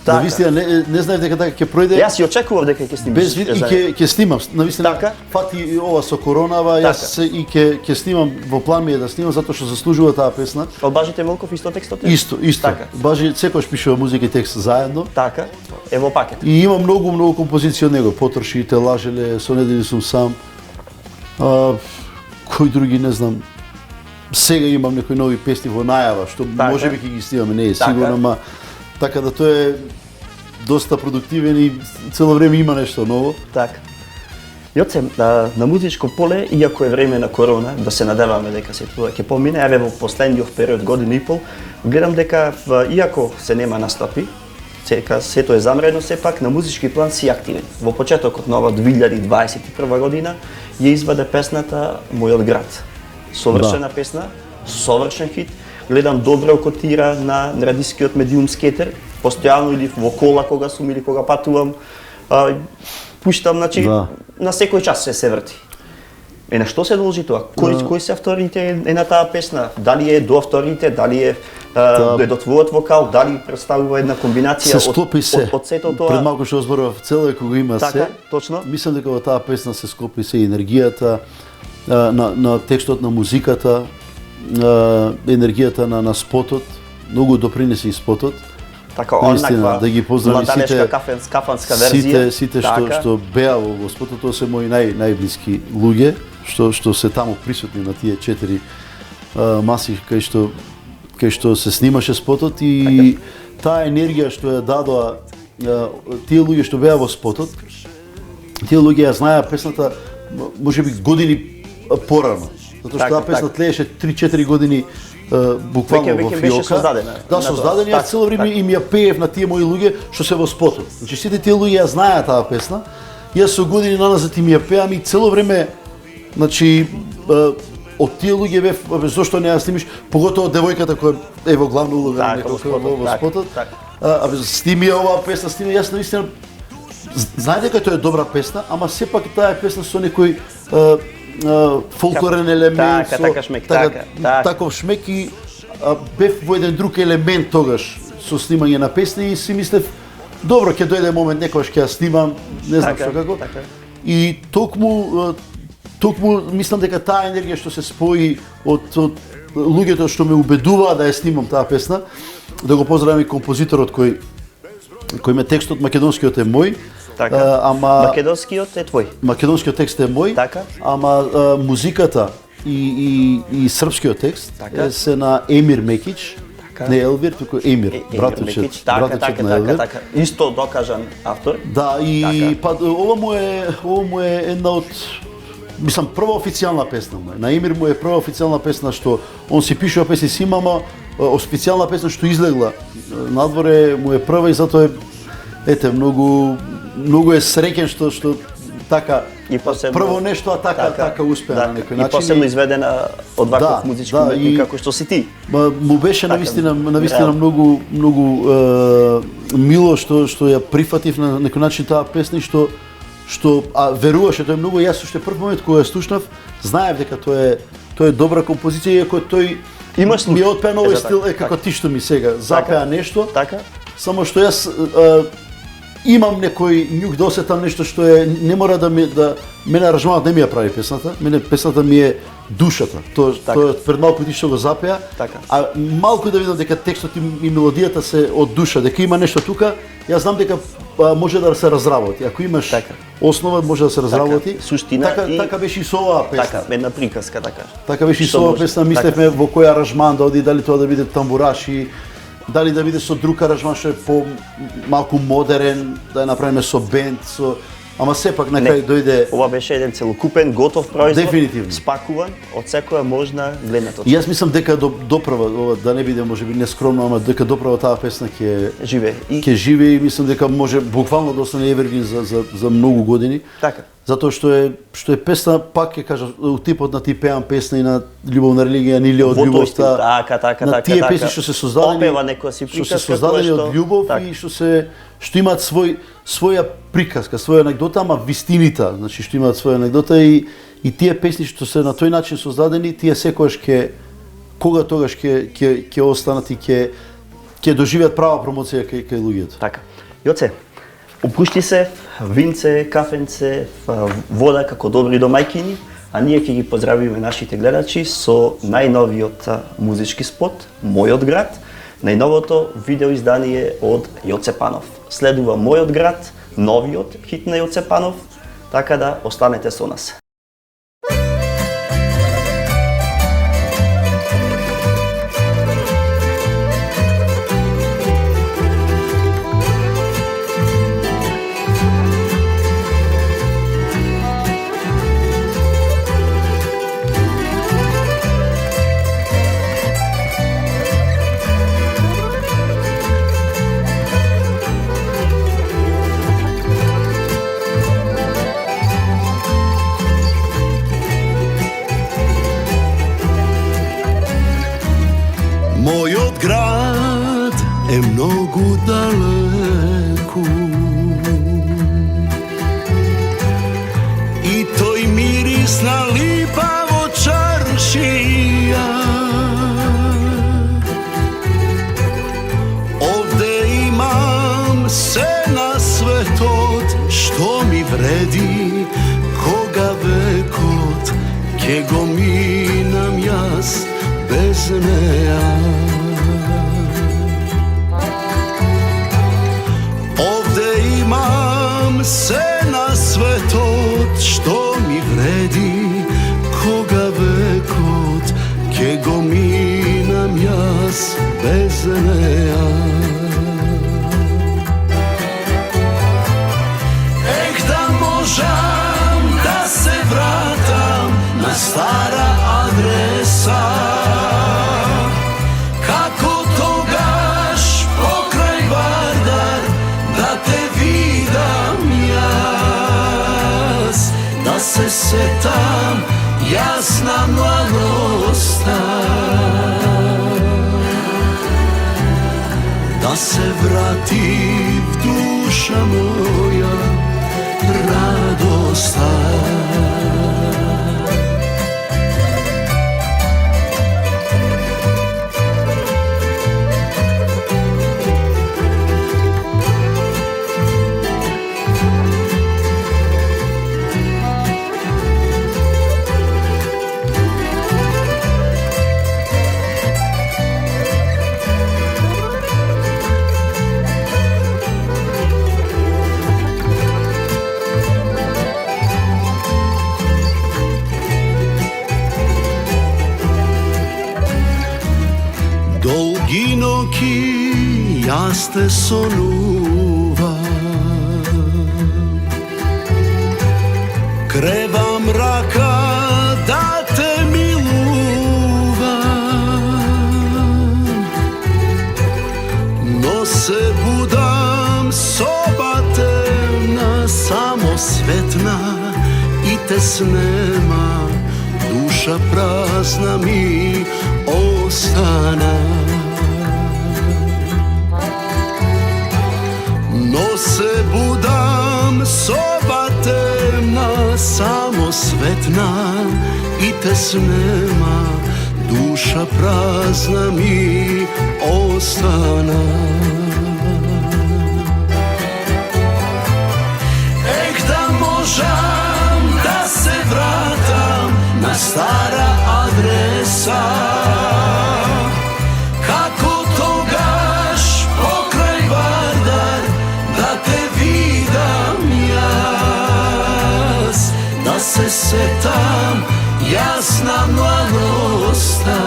Навистина не знаев дека така ќе пројде. Јас си очекував дека ќе снимиш. Без вид и ќе снимам. Навистина. Така. Фати ова со коронава, јас и ќе снимам, во план ми е да снимам затоа што заслужува таа песна. Од Бажи Темелков исто текстот? Исто. Така. Бажи секојаш пишува музика и текст заедно. Така. Е во пакет. И има многу композиции од него. Потроши, те лажеле, со недели сум сам. Кои други не знам. Сега имам некои нови песни во најава, што можеби ќе ги снимаме, не е сигурно, ама така да тоа е доста продуктивен и цело време има нешто ново. Така. Јоце, на музичко поле, иако е време на корона, да се надеваме дека се тоа ќе помине, еве во последниот период, година и пол, гледам дека иако се нема настапи, сето е замрено, сепак на музички план си активен. Во почетокот на ова 2021 година ја изваде песната Мојот град. Совршена песна, совршен хит. Гледам добро котира на радискиот медиумски етер, постојано или во кола кога сум или кога патувам, пуштам, значи на секој час се врти. На што се должи тоа? Кои се авторите на таа песна? Дали е до авторите, дали е до твојот вокал, дали представува една комбинација од сето тоа? Пред малку што зборував, цело е кога има така, се. Точно. Мислам дека во таа песна се склопи се енергијата на текстот на музиката, енергијата на спотот, многу допринеси и спотот. Така, онаква да ги поздравам сите кафанска верзија. Сите што беа во спотот, тоа се мои најблиски луѓе, што се таму присутни на тие 4 маси кај што се снимаше спотот и таа енергија што ја дадоа тие луѓе што беа во спотот, тие луѓе ја знаеа песната можеби години порано. Затоа што таа песна тлееше 3-4 години буквално во фиока. Создадена. Да, создадена. Јас цело време им ја пеев на тие мои луѓе што се во спотот. Значи сите тие луѓе ја знаеа таа песна. Јас со години наназад им ја пеам и цело време, значи од тие луѓе бев зошто не ја снимиш, поготово девојката која е во главна улога во спотот. Сними оваа песна, сними, јас наистина знае дека тоа е добра песна, ама сепак таа е песна со некој фолклорен елемент, таков шмек и бев во еден друг елемент тогаш со снимање на песни и си мислев добро, ќе дојде момент некогаш ќе ја снимам, не знам што како. И токму мислам дека таа енергија што се спои од луѓето што ме убедуваа да ја снимам таа песна, да го поздравам и композиторот кој ме текстот македонскиот е мој. Ама македонскиот е твој. Македонскиот текст е мој. Ама музиката и српскиот текст се на Емир Мекич. Не Елвир, туку Емир, братучет на Елвир. Исто докажан автор. Да, и ова му е една од, мислам, прва официјална песна. На Емир му е прва официјална песна што он си пишува песни си, ама официјална песна што излегла надворе му е прва и затоа е многу е среќен што така прво нешто, а така успеа на некој начин. И посебно изведена од ваков музички уметник како што си ти. Му беше навистина многу мило што ја прифатив на некој начин таа песна и што веруваше, тоа е многу јас уште прв момент кога ја слушнав, знаев дека тоа е добра композиција, иако тој ми отпеа на овој стил како ти што ми сега запеа нешто. Само што јас имам некој њук да осетам нешто што не мора мене аранжманот не ми ја прави песната, мене песната ми е душата. Тоа пред малку ти што го запеа, а малку да видам дека текстот и мелодијата се од душа, дека има нешто тука, јас знам дека може да се разработи. Ако имаш основа, може да се разработи. Суштина така беше и со оваа песна. Една приказка, така. Така беше и со оваа песна, мислевме во кој аранжман да оди, дали тоа да биде тамбураши, дали да биде со друг аранжман што е малку модерен, да ја направиме со бенд, ама сепак на крај дојде. Ова беше еден целокупен готов производ, дефинитивно спакуван од секоја можна гледна точка. Јас мислам дека доправа, да не биде можеби нескромно, ама дека доправа таа песна ќе живее и мислам дека може буквално да остане евергин за многу години. Така. Затоа што е песна, пак ќе кажа, типот на ти пеам песна и на љубовна религија, или од љубовта. Така. Тие песни што се создадени, од љубов и што имаат своја приказка, своја анегдота, ама вистинита, значи што имаат своја анегдота и тие песни што се на тој начин создадени, тие секогаш ќе останат и ќе доживеат права промоција кај луѓето. Така. Јоце, опушти се, винце, кафенце, вода како добри домајкини, а ние ќе ги поздравиме нашите гледачи со најновиот музички спот, Мојот град, најновото видео издание од Јоце Панов. Следува Мојот град, новиот хит на Јоце Панов, така да останете со нас. Мојот град е многу далеку и тој мирис на липа во чаршија. Овде имам се на светот што ми вреди, кога векот ќе го минам јас без неа. Овде имам се на светот што ми вреди, Neja. Da možem da se vratam na stara adresa, kako togaš pokraj Vardar, da te vidam jas, da se setam jasna mladosta, da se vrati duša moja radosta. Dolgi noki jaz te sonuvam, kreva mraka da te miluvam, no se budam soba temna, samosvetna i te snema, duša prazna mi ostana. No se budam soba temna, samosvetna i te snema, duša prazna mi ostana. Da možem da se vratam na stara adresa, kako togaš pokraj Vardar, da te vidam jas, da se setam jasna mladosta,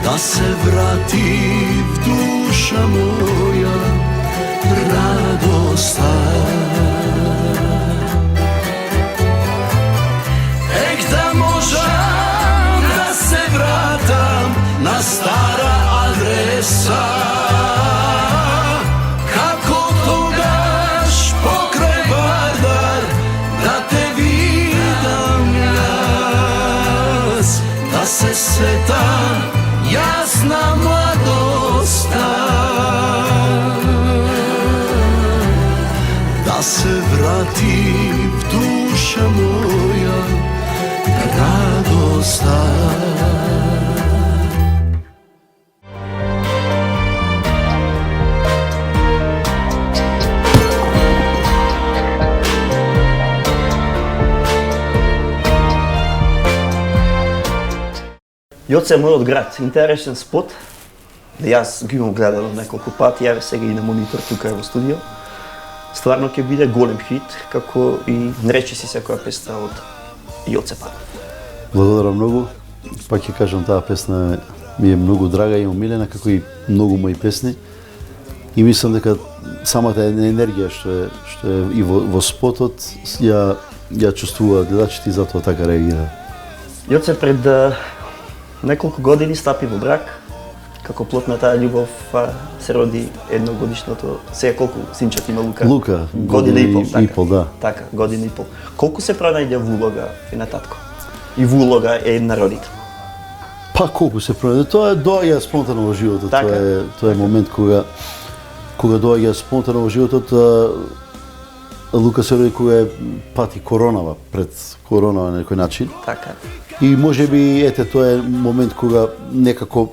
da se vrati duša moja radosta. Da možem da se vratam na stara adresa, kako togaš pokraj Vardar, da te vidam jas, da se setam jasna mladosta, da se vrati duša moja radosta. Јоце е мојот град, интересен спот. Јас ги имам гледал неколку пати, јаве сега и на монитор тука во студио. Стварно ќе биде голем хит, како и нарече си секоја песна од Јоце Панов. Благодарам многу. Пак ќе кажам, таа песна ми е многу драга и омилена, како и многу мои песни. И мислам дека самата енергија што е и во спотот ја чувствува гледачите и затоа така реагира. Јоце пред неколку години стапи во брак. Како плод на таа љубов се роди едногодишното. Сега колку синчет има Лука? Лука, година и пол, да. Така, година и пол. Колку се пронајде во улога на татко? И во улога е на родител? Па колку се пронајде? Тоа доаѓа спонтано во животот. Така. Тоа е момент кога доаѓа спонтано во животот. Лука се роди кога е пати коронава, пред коронава на некој начин. Така. И можеби ете тоа е момент кога некако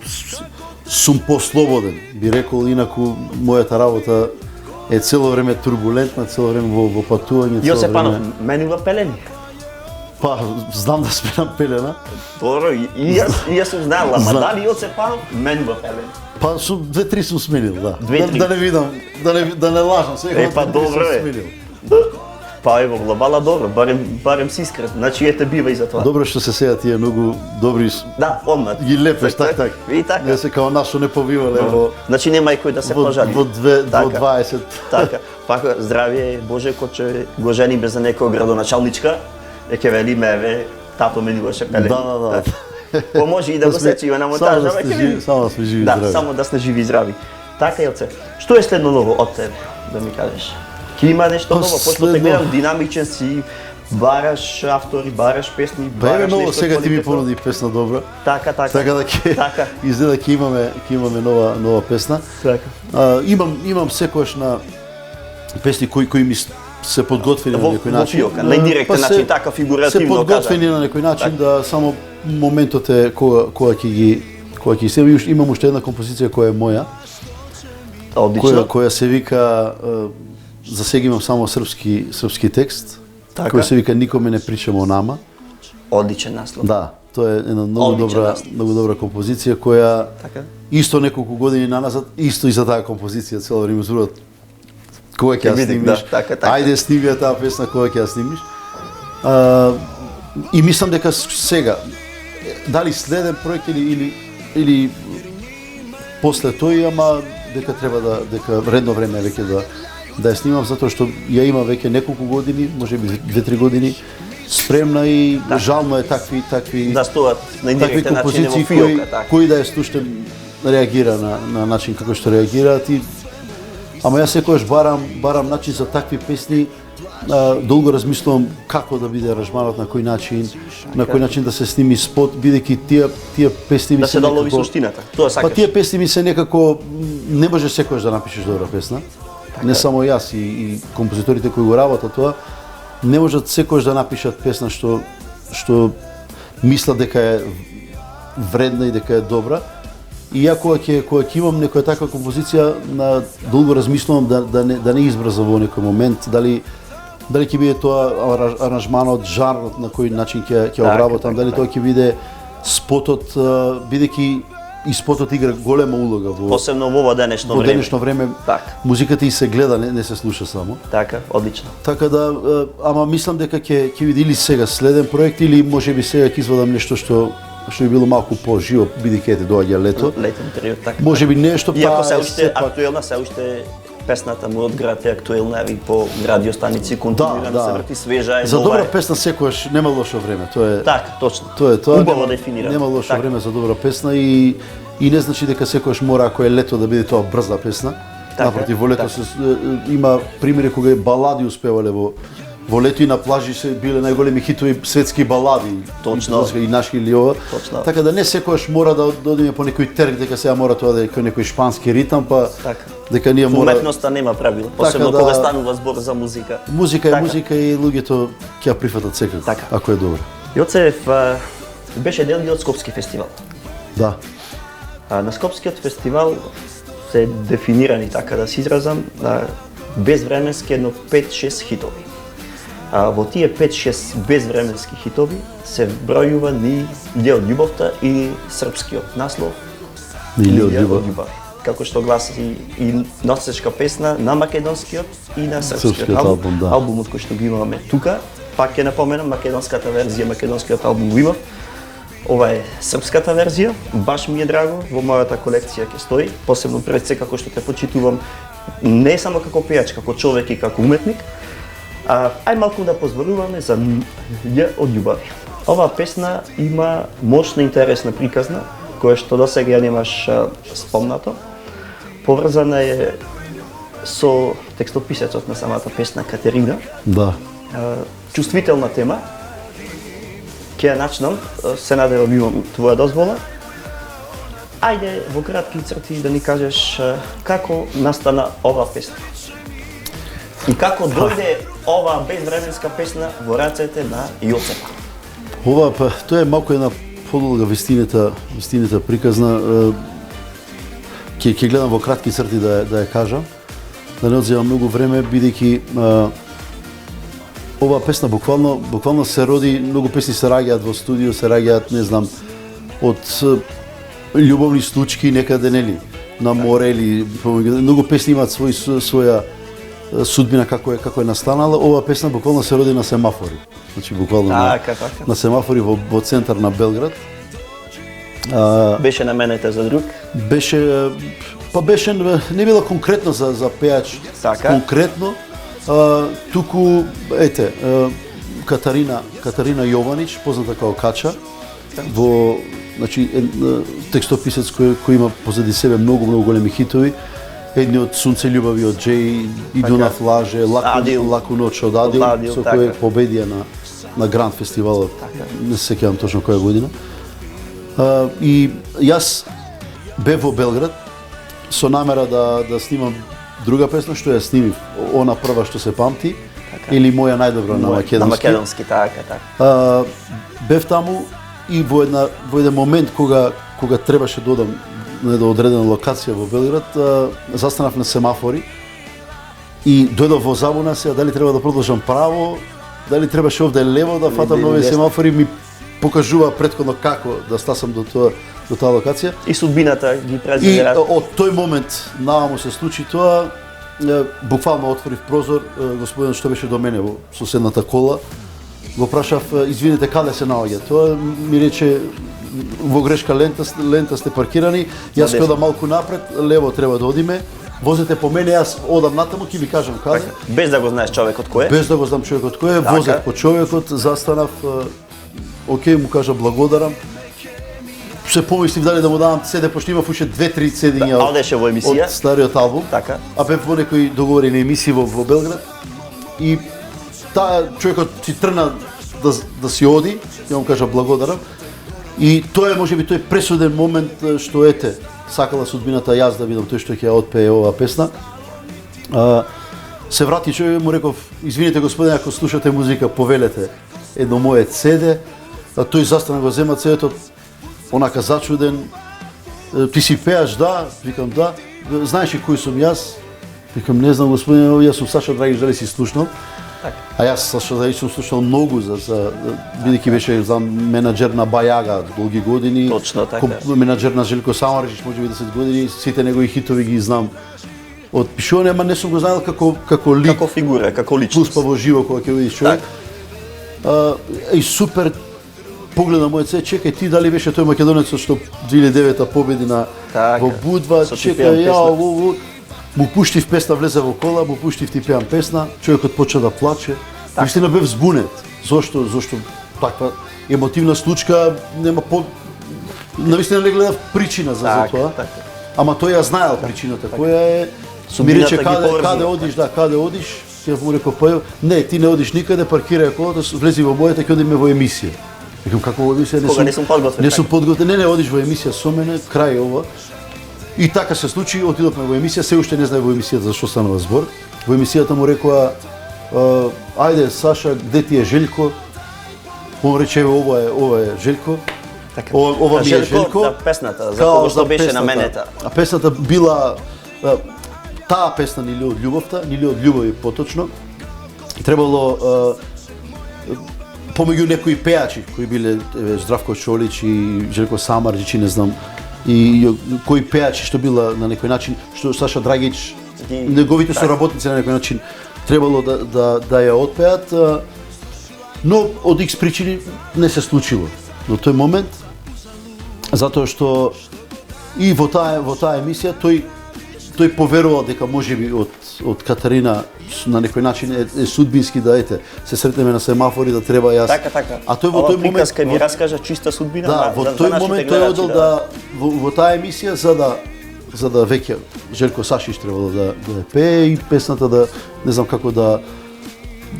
сум послободен, би рекол, инаку мојата работа е цело време турбулентна, цело време во патување, цело Јоце време. Панов, менува пелени? Па, знам да сменам пелена. Добро, и јас сум знаел, ама дали Јоце Панов менува пелени? Па, 2-3 сум сменил, да. 2-3. Да не видам, да не лажам, сега. Па добро е. Па ево глобала добро, барем си искрен. Значи ете бива и за тоа. Добро што се сега тие многу добри Да, одмат. ги лепеш так. И така. Не се као нашо не повивале во Значи нема и кој да се во пожали. во 20. Така. Пака здравје Боже кога го жениме за некоја градоначалничка, ќе вели меве тато ме Милоше Пеле. Да. Поможе и да го сечиме на монтажа, Само да сме живи и Да, здрави. само да сте живи и здрави. Така Јоце. Што е следно ново од тебе, да ми кажеш? Ќе има нешто ново, пошто те следно- гледам динамичен си, бараш автори, бараш песни, Па еве бараш ново нешто сега ти ми квалитетно. понуди песна добра. Така. Така да ќе Така. изгледа ќе имаме нова песна. Така. Имам секогаш на песни кои ми се подготвени на Во некој начин. фиока, на индиректен Па начин, така фигуративно се подготвени на некој начин да само моментот е кога ќе ги се имам уште една композиција која е моја, Одлично. која се вика за сега имам само српски текст, Така. која се вика Никоме не причаме о нама. Одличен наслов. Да, тоа е една Одличен наслов. многу добра композиција која Така. исто неколку години наназад, исто и за таа композиција цело време зборуват кога ќе ја видик, снимиш. да, така. Ајде сними ја таа песна кога ќе ја снимиш. И мислам дека сега дали следен проект или после тој, ама дека треба дека редно време веќе да ја снимам затоа што ја има веќе неколку години, можеби 2-3 години спремна и жално е такви Да стоат на такви индиректен начин во композиции фиока, така. кои да ја слушнем реагира на начин како што реагираат и ама јас секогаш барам начин за такви песни. Долго размислувам како да биде аранжманот, на кој начин да се сними спот, бидејќи тие песни ми Да се се долови некако суштината. Тоа Па сакаш. тие песни ми се некако не може секогаш да напишеш добра песна. Не само јас и композиторите кои го работат тоа, не можат секогаш да напишат песна што мислат дека е вредна и дека е добра. И ја кога ќе имам некоја таква композиција, долго размислувам да не избрзам во некој момент, дали ќе биде тоа аранжманот, жанрот на кој начин ќе обработам, дали тоа ќе биде спотот, бидејќи и спотот игра голема улога Посебно во ова денешно во време. денешно време. Така. Музиката и се гледа, не се слуша само. Така, одлично. Така да, ама мислам дека ќе види или сега следен проект или можеби сега ќе извадам нешто што би било малку поживо, бидејќи ете доаѓа лето. Летен период, така. Можеби нешто Иако се е уште сепак- актуелна, се уште песната му од град е актуелна и по радиостаници континуирано се врти свежа е. За нова добра е. песна секогаш нема лошо време, тоа е. Така, точно. Тоа Убаво нема, дефинирано. нема лошо Така. време за добра песна и не значи дека секогаш мора ако е лето да биде тоа брза песна. Така, Напротив, во лето така. има примери кога балади успевале во лето и на плажи се биле најголеми хитови светски балади. Точно. И наши или ова. Точно. Така да не секогаш мора да одиме по некој терк дека сега мора тоа да е некој шпански ритам, па Така. дека ние Во мора уметноста нема правила, посебно да- кога станува збор за музика. музика е Така. музика и луѓето ќе ја прифатат секако, Така. ако е добро. Јоцев беше дел и од Скопски фестивал. Да. На Скопскиот фестивал се дефинирани, така да се изразам, безвременски едно 5-6 хитови. Во тие 5-6 безвременски хитови се бројува ни Илје од љубовта и српскиот наслов Илје од Илје љубов. како што гласи и носечка песна на македонскиот и на српскиот Српскиот албум, да. Албумот кој што го имаме тука, пак ќе напоменам македонската верзија, македонскиот албум го имав. Ова е српската верзија, баш ми е драго, во мојата колекција ќе стои, посебно пред се како што те почитувам, не само како пејач, како човек и како уметник. Ај малку да позборуваме за Илје од љубови. Оваа песна има мощна интересна приказна, која што досега ја немаш спомнато. Поврзана е со текстописецот на самата песна Катерина. Да. Чувствителна тема. Ќе ја начнам, се надевам имам твоја дозвола. Ајде во кратки црти да ни кажеш како настана оваа песна. И како дојде оваа безвременска песна во рацете на Јоцепа. Ова па тоа е малку една подолга вистината приказна. Ќе гледам во кратки црти да ја кажам, да не одземам многу време бидејќи оваа песна буквално се роди, многу песни се раѓаат во студио, се раѓаат, не знам, од љубовни случки некаде, нели, на море или многу песни имаат своја судбина како е настанала. Ова песна буквално се роди на семафори. Значи буквално Така. на семафори во центар на Белград. Беше наменета за друг. Беше не била конкретно за пеач. Така. Конкретно туку Катарина Јованич, позната како Кача, значи текстописец кој има позади себе многу големи хитови. Едни од Сунце љубави од Джеј, и Дунав лаже, Лаку ноќ од Адил, со кој победија на Гранд фестивалот. Не се сеќавам точно која година. И јас бев во Белград со намера да снимам друга песна, што ја снимив, она прва што се памти, или моја најдобра на македонски. На македонски, така. Бев таму и во еден момент кога требаше да одам на една одредена локација во Белград, застанав на семафори и дојдов во забуна се дали треба да продолжам право, дали требаше овде лево да фатам нови семафори, ми покажува претходно како да стасам до таа локација. И судбината ги прази. И од тој момент наваму се случи тоа, буквално отворив прозор, господин што беше до мене во соседната кола, го прашав, извините, каде се наоѓа? Тоа ми рече, во грешка лента сте паркирани, јас ќе одам малку напред, лево треба да одиме, возете по мене, јас одам натаму, ќе ви кажам каде. Без да го знаеш човекот кој е? Без да го знам човекот кој е, возев по човекот, застанав, окей, му кажа благодарам. Се помислив дали да му давам CD, пошто имав уште 2-3 CD-ња од стариот албум. Така. А бев во некои договорени емисии во Белград. И таа човекот си тргна да си оди, ја му кажа благодарам. И тоа е можеби тој пресуден момент што сакала судбината јас да видам тој што ќе ја отпее оваа песна. Се врати човек, му реков, извините господине, ако слушате музика, повелете едно мое CD. Тој застана го зема CD-то, онака зачуден. Ти си пеаш, да? Викам да. Знаеш ли кој сум јас? Викам не знам господине, јас сум Саша Драгич, дали си слушнал? А јас Саша Драгич сум слушнал многу бидејќи беше менаџер на Бајага долги години. Точно така. Менаџер на Желко Самарџич, можеби 10 години, сите негови хитови ги знам од пишување, ама не сум го знаел како лик. Како фигура, како личност. Пус па во живо кога ќе видиш човек. И супер погледа мојот се, чекај ти дали беше тој македонецот што 2009-та победи во Будва, чекај ја, му пуштив песна, влезе во кола, му пуштив ти пеам песна, човекот почна да плаче. Вистина бев збунет. Зошто таква емотивна случка нема навистина не гледав причина за тоа. Ама тој ја знаел причината, која е. Ми рече каде одиш, каде одиш? Ја му реков па не, ти не одиш никаде, паркирај колата, влези во мојата, ќе одиме во емисија. Викам како во емисија? Не сум подготвен. Не сум подготвен. Не, одиш во емисија со мене, крај ова. И така се случи, отидовме во емисија, се уште не знае во емисијата за што станува збор. Во емисијата му рекоа, ајде Саша, где ти е Желко? Он рече, ова е Желко. Ова ми е Желко. За песната, за кого што беше наменета. А песната била таа песна нили од љубовта, нили од љубови поточно. Требало помеѓу некои пеачи кои биле Здравко Чолич и Желко Самарџич, не знам, и кои пеачи што била на некој начин, што Саша Драгич, неговите соработници на некој начин требало да ја отпеат, но од X причини не се случило до тој момент, затоа што и во таа емисија тој поверувал дека можеби од Катарина на некој начин е судбински да се сретнеме на семафори, да треба јас. Така. А тој во тој момент приказка ми раскажа чиста судбина. Да, во тој момент тој одел во таа емисија за да веќе Желко Сашич требало да пее и песната да не знам како да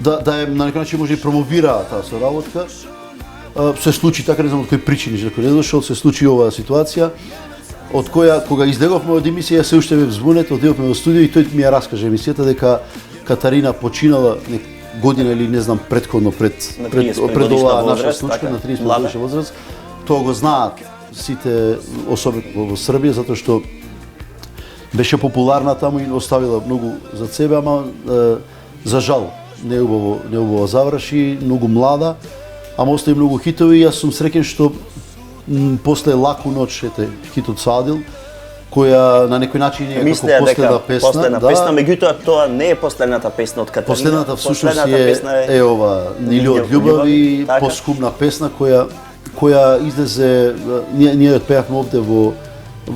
на некој начин може и промовира таа соработка. Се случи така, не знам од кои причини Желко не дошол, се случи оваа ситуација. Од која кога излеговме од емисија се уште бев збунет, одидовме во студио и тој ми ја раскаже емисијата дека Катарина починала година или не знам предходно пред оваа наша случка на 30 годишна возраст. Тоа го знаат сите особено во Србија затоа што беше популарна таму и оставила многу за себе, ама за жал неубаво заврши, многу млада, ама остави многу хитови и јас сум среќен што после Лаку ноќ, хитот со Адил, која на некој начин е како Мислеа последна дека песна. последна песна, меѓутоа тоа не е последната песна од Катерина. Последната всушност Последната песна е ова Нили од љубави, така. поскумна песна која излезе, ние ја отпеавме овде во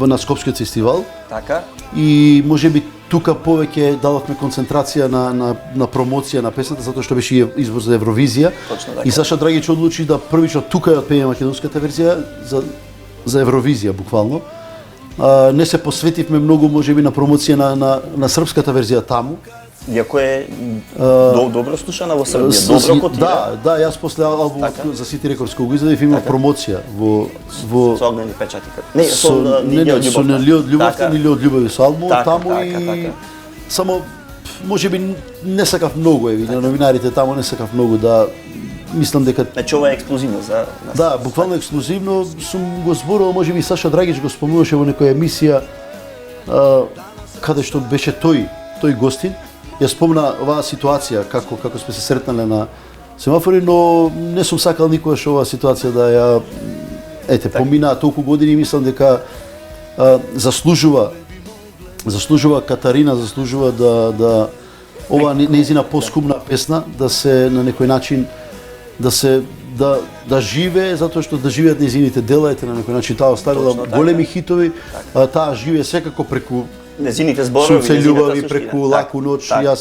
на Скопскиот фестивал. Така. И можеби тука повеќе дадовме концентрација на промоција на песната затоа што беше избор за Евровизија. Точно така. И Саша Драгич одлучи да првично тука ја отпее македонската верзија за Евровизија буквално. Не се посветивме многу можеби на промоција на српската верзија таму. Иако е добро слушана во Србија, добро котира. Да, јас после албумот Така. за City Records кога го извадив имав промоција во Со огнени печати. Не, со со Нили од со љубовта. Нили од љубовта, Така. Нили од љубови со албумот Така, таму така, и така. само можеби не сакав многу на новинарите таму не сакав многу да мислам дека Значи ова е ексклузивно за нас. да, буквално ексклузивно сум го зборувал, можеби Саша Драгич го спомнуваше во некоја емисија каде што беше тој гостин. Ја спомна оваа ситуација како сме се сретнале на семафори, но не сум сакал никогаш оваа ситуација да ја поминаа толку години и мислам дека заслужува Катарина, заслужува да ова нејзина поскумна песна да се на некој начин да живее, затоа што да живеат нејзините дела, ете на некој начин таа оставила Точно така. големи хитови, таа живее секако преку Незините зборови, Сунце незината љубави суштина. преку Така, лаку ноќ. така,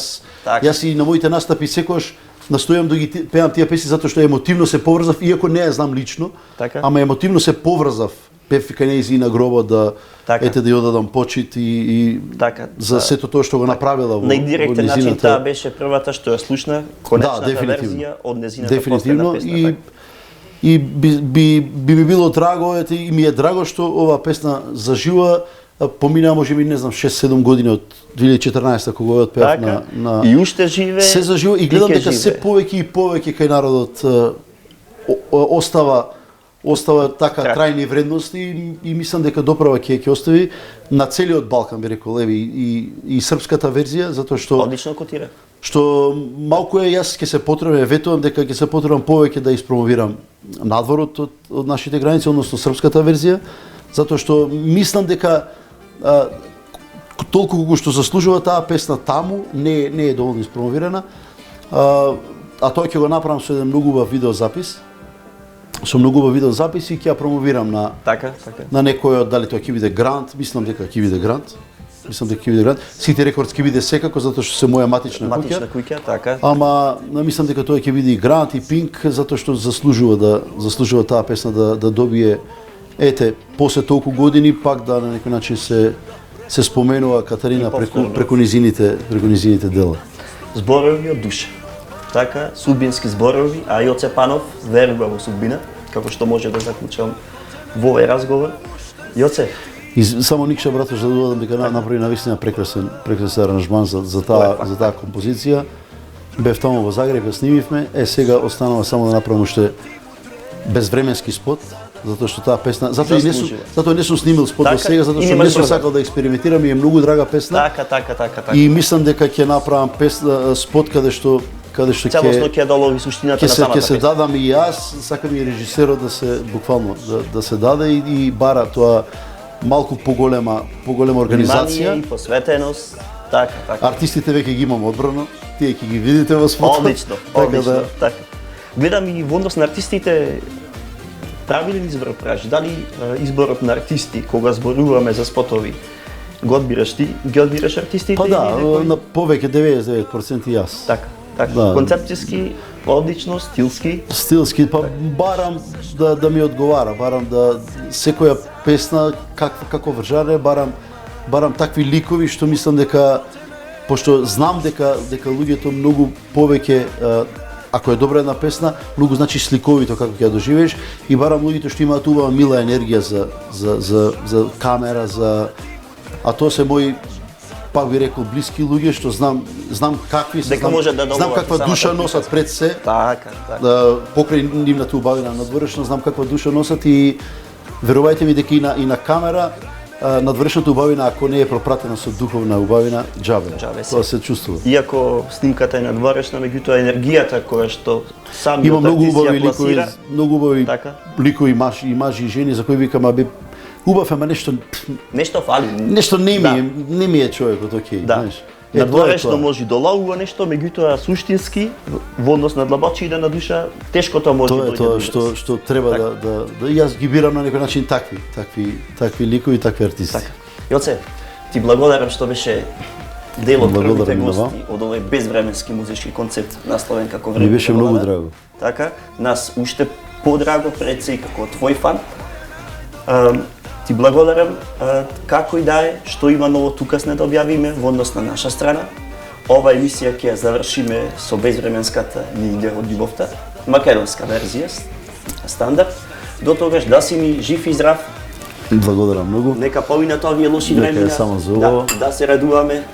така. Јас и на моите настапи секогаш настојам да ги пеам тие песни затоа што емотивно се поврзав, иако не ја знам лично, Така. ама емотивно се поврзав. Пев кај нејзина гроба да Така. ете да ја одадам почит и Така, за сето тоа што го направила во На индиректен начин нејзината- таа беше првата што ја слушна конечната дефинитивно. верзија од незината Дефинитивно последна и песна. и би ми било драго, ете и ми е драго што оваа песна зажива. Помина можеби не знам 6-7 години од 2014 кога ја отпеав Така. на И уште живе. се зажива и гледам ќе дека се живее. повеќе и повеќе кај народот остава така Трак. трајни вредности и мислам дека доправа ќе остави на целиот Балкан, би рекол, еве и српската верзија, затоа што Одлично котира. малку јас ќе се потребам, ветувам дека ќе се потребам повеќе да испромовирам надворот од нашите граници, односно српската верзија, затоа што мислам дека толку колку што заслужува таа песна таму не е доволно испромовирана. А тоа ќе го направам со еден многу убав видеозапис. Со многу убав видеозапис и ќе ја промовирам на Така. некој, дали тоа ќе биде грант, мислам дека ќе биде грант. City Records ќе биде секако затоа што се моја матична Матична куќа. куќа, така. Ама мислам дека тоа ќе биде и грант и Пинк затоа што заслужува таа песна да добие после толку години пак да на некој начин се споменува Катарина И повторно. преку низините дела. Зборови од душа. Така, судбински зборови, а Јоце Панов верува во судбина, како што може да заклучам во овој разговор. Јоце, И само Никша братош да додадам дека направи навистина прекрасен аранжман за таа композиција. Бев таму во Загреб, ја снимивме, сега останува само да направам уште безвременски спот, затоа што таа песна, затоа не сум снимил спот до сега, затоа што не сум сакал да експериментирам и е многу драга песна. Така. И мислам дека ќе направам спот каде што Целосно ќе долови суштината на самата ќе се песна. дадам и јас, сакам и режисерот да се буквално да се даде и бара тоа малку поголема организација. Внимание и посветеност. Така. Артистите веќе ги имам одбрано, тие ќе ги видите во спотот. Одлично. Така. Гледам и во однос на артистите правилен избор правиш. Дали изборот на артисти кога зборуваме за спотови ги одбираш артистите? Па да, или некој? на повеќе 99% јас. Така. Да. Концепцијски, одлично, Стилски, па барам да ми одговара, барам да секоја песна како вржаре, барам такви ликови што мислам дека пошто знам дека луѓето многу повеќе ако е добра една песна, многу значи сликовито како ќе ја доживееш и барам луѓето што имаат убава мила енергија за камера, а тоа се мои пак би рекол блиски луѓе што знам какви се, знам каква душа носат пред се. Така. Покрај нивната убавина надворешно знам каква душа носат и верувајте ми дека и на камера надворешната убавина ако не е пропратена со духовна убавина, џабе. Тоа се чувствува. Иако снимката е надворешна, меѓутоа енергијата која што самиот има многу артист убави ја пласира, ликови, многу убави така. ликови мажи и жени за кои викам абе убав, ама нешто Нешто фали. не ми е човекот, окей, Да. знаеш. Надворешно може долаува нешто, меѓутоа суштински во однос на длабочина на душа, тешкото може Тоа е тоа што треба да јас ги бирам на некој начин такви ликови, такви артисти. Така. Јоце, ти благодарам што беше дел од првите Благодарам и на гости од овој безвременски музички концепт насловен како Ми време. беше многу драго. Така, нас уште подраго пред се и како твој фан. Ти благодарам, како и да е, што има ново тукасне да објавиме во однос на наша страна. Ова емисија ќе ја завршиме со безвременската Ни иде од љубовта, македонска верзија, стандард. До тогаш да си ми жив и здрав, Благодарам многу. нека поминат овие лоши Нека е времена, само за ово. да се радуваме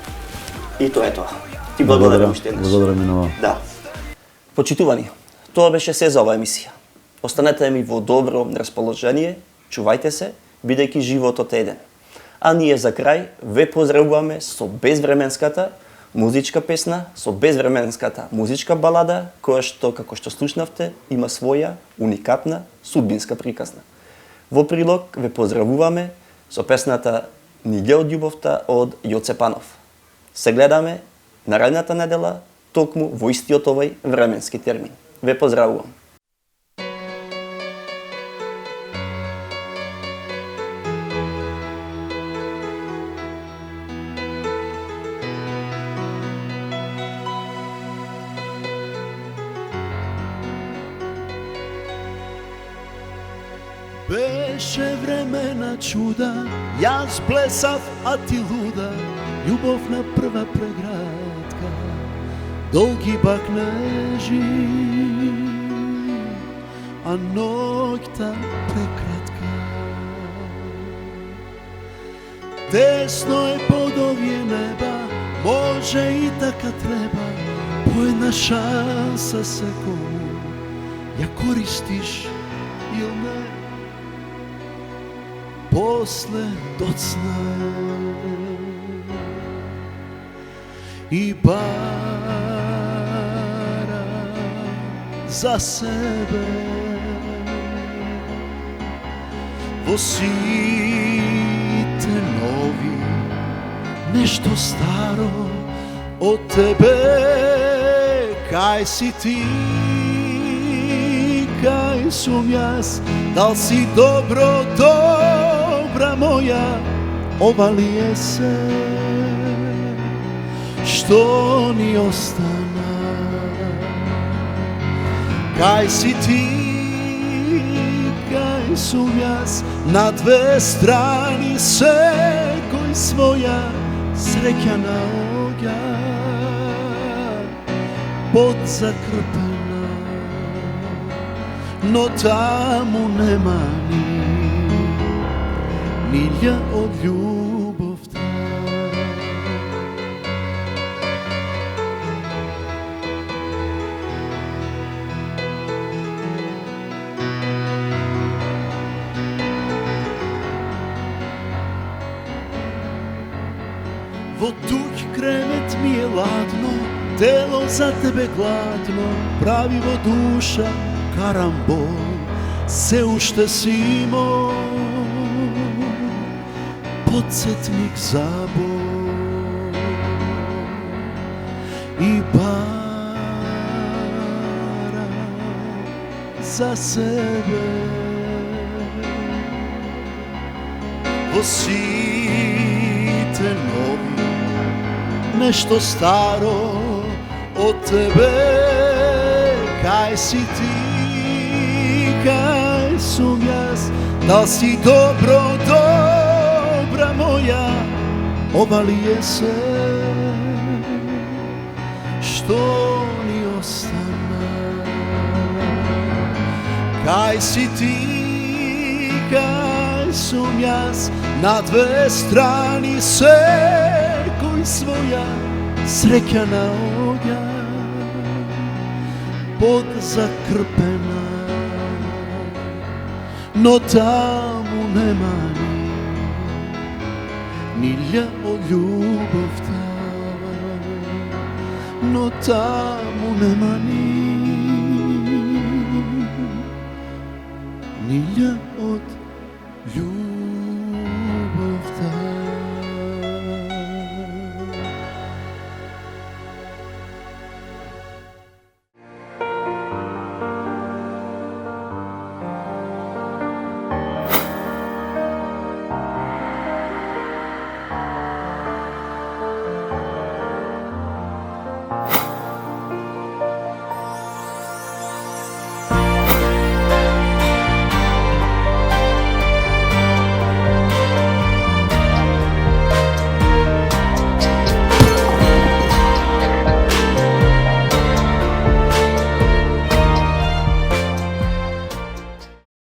и тоа е тоа. Ти благодарам уште еднаш. Благодарам и на вас. Да. Почитувани, тоа беше се за оваа емисија. Останете ми во добро расположение, чувајте се, бидејќи животот е еден. А ние за крај ве поздравуваме со безвременската музичка песна, со безвременската музичка балада, која што, како што слушнавте, има своја уникатна судбинска приказна. Во прилог ве поздравуваме со песната Ни иде од љубовта од Јоце Панов. Се гледаме наредната недела, токму во истиот овој временски термин. Ве поздравувам. Беше време на чуда, јас плесав, а ти луда, љубов на прва преградка, долги бакнежи, а ноќта прекратка. Тесно е под овие неба, може и така треба, по една шанса секому, ја користиш или не. После доцна и бара за себе во сите нови нешто старо од тебе. Кај си ти, кај сум јас, дал си добро, добра моја, ова ли е се што ни остана? Кај си ти, кај сум јас, на две страни секој своја среќа наоѓа, подзакрпена, но таму нема ни ља од љубовта. Во туѓ кревет ми е ладно, тело за тебе гладно, прави во душа карамбол, се уште си мој подсетник за бол и бара за себе во сите нови нешто старо од тебе. Кај си ти, кај сум јас, дал си добро, добра моја, ова ли е се што ни остана? Кај си ти, кај сум јас, на две страни секој своја среќа наоѓа, подзакрпена, но таму нема ни ља од љубовта, но таму нема ни ља од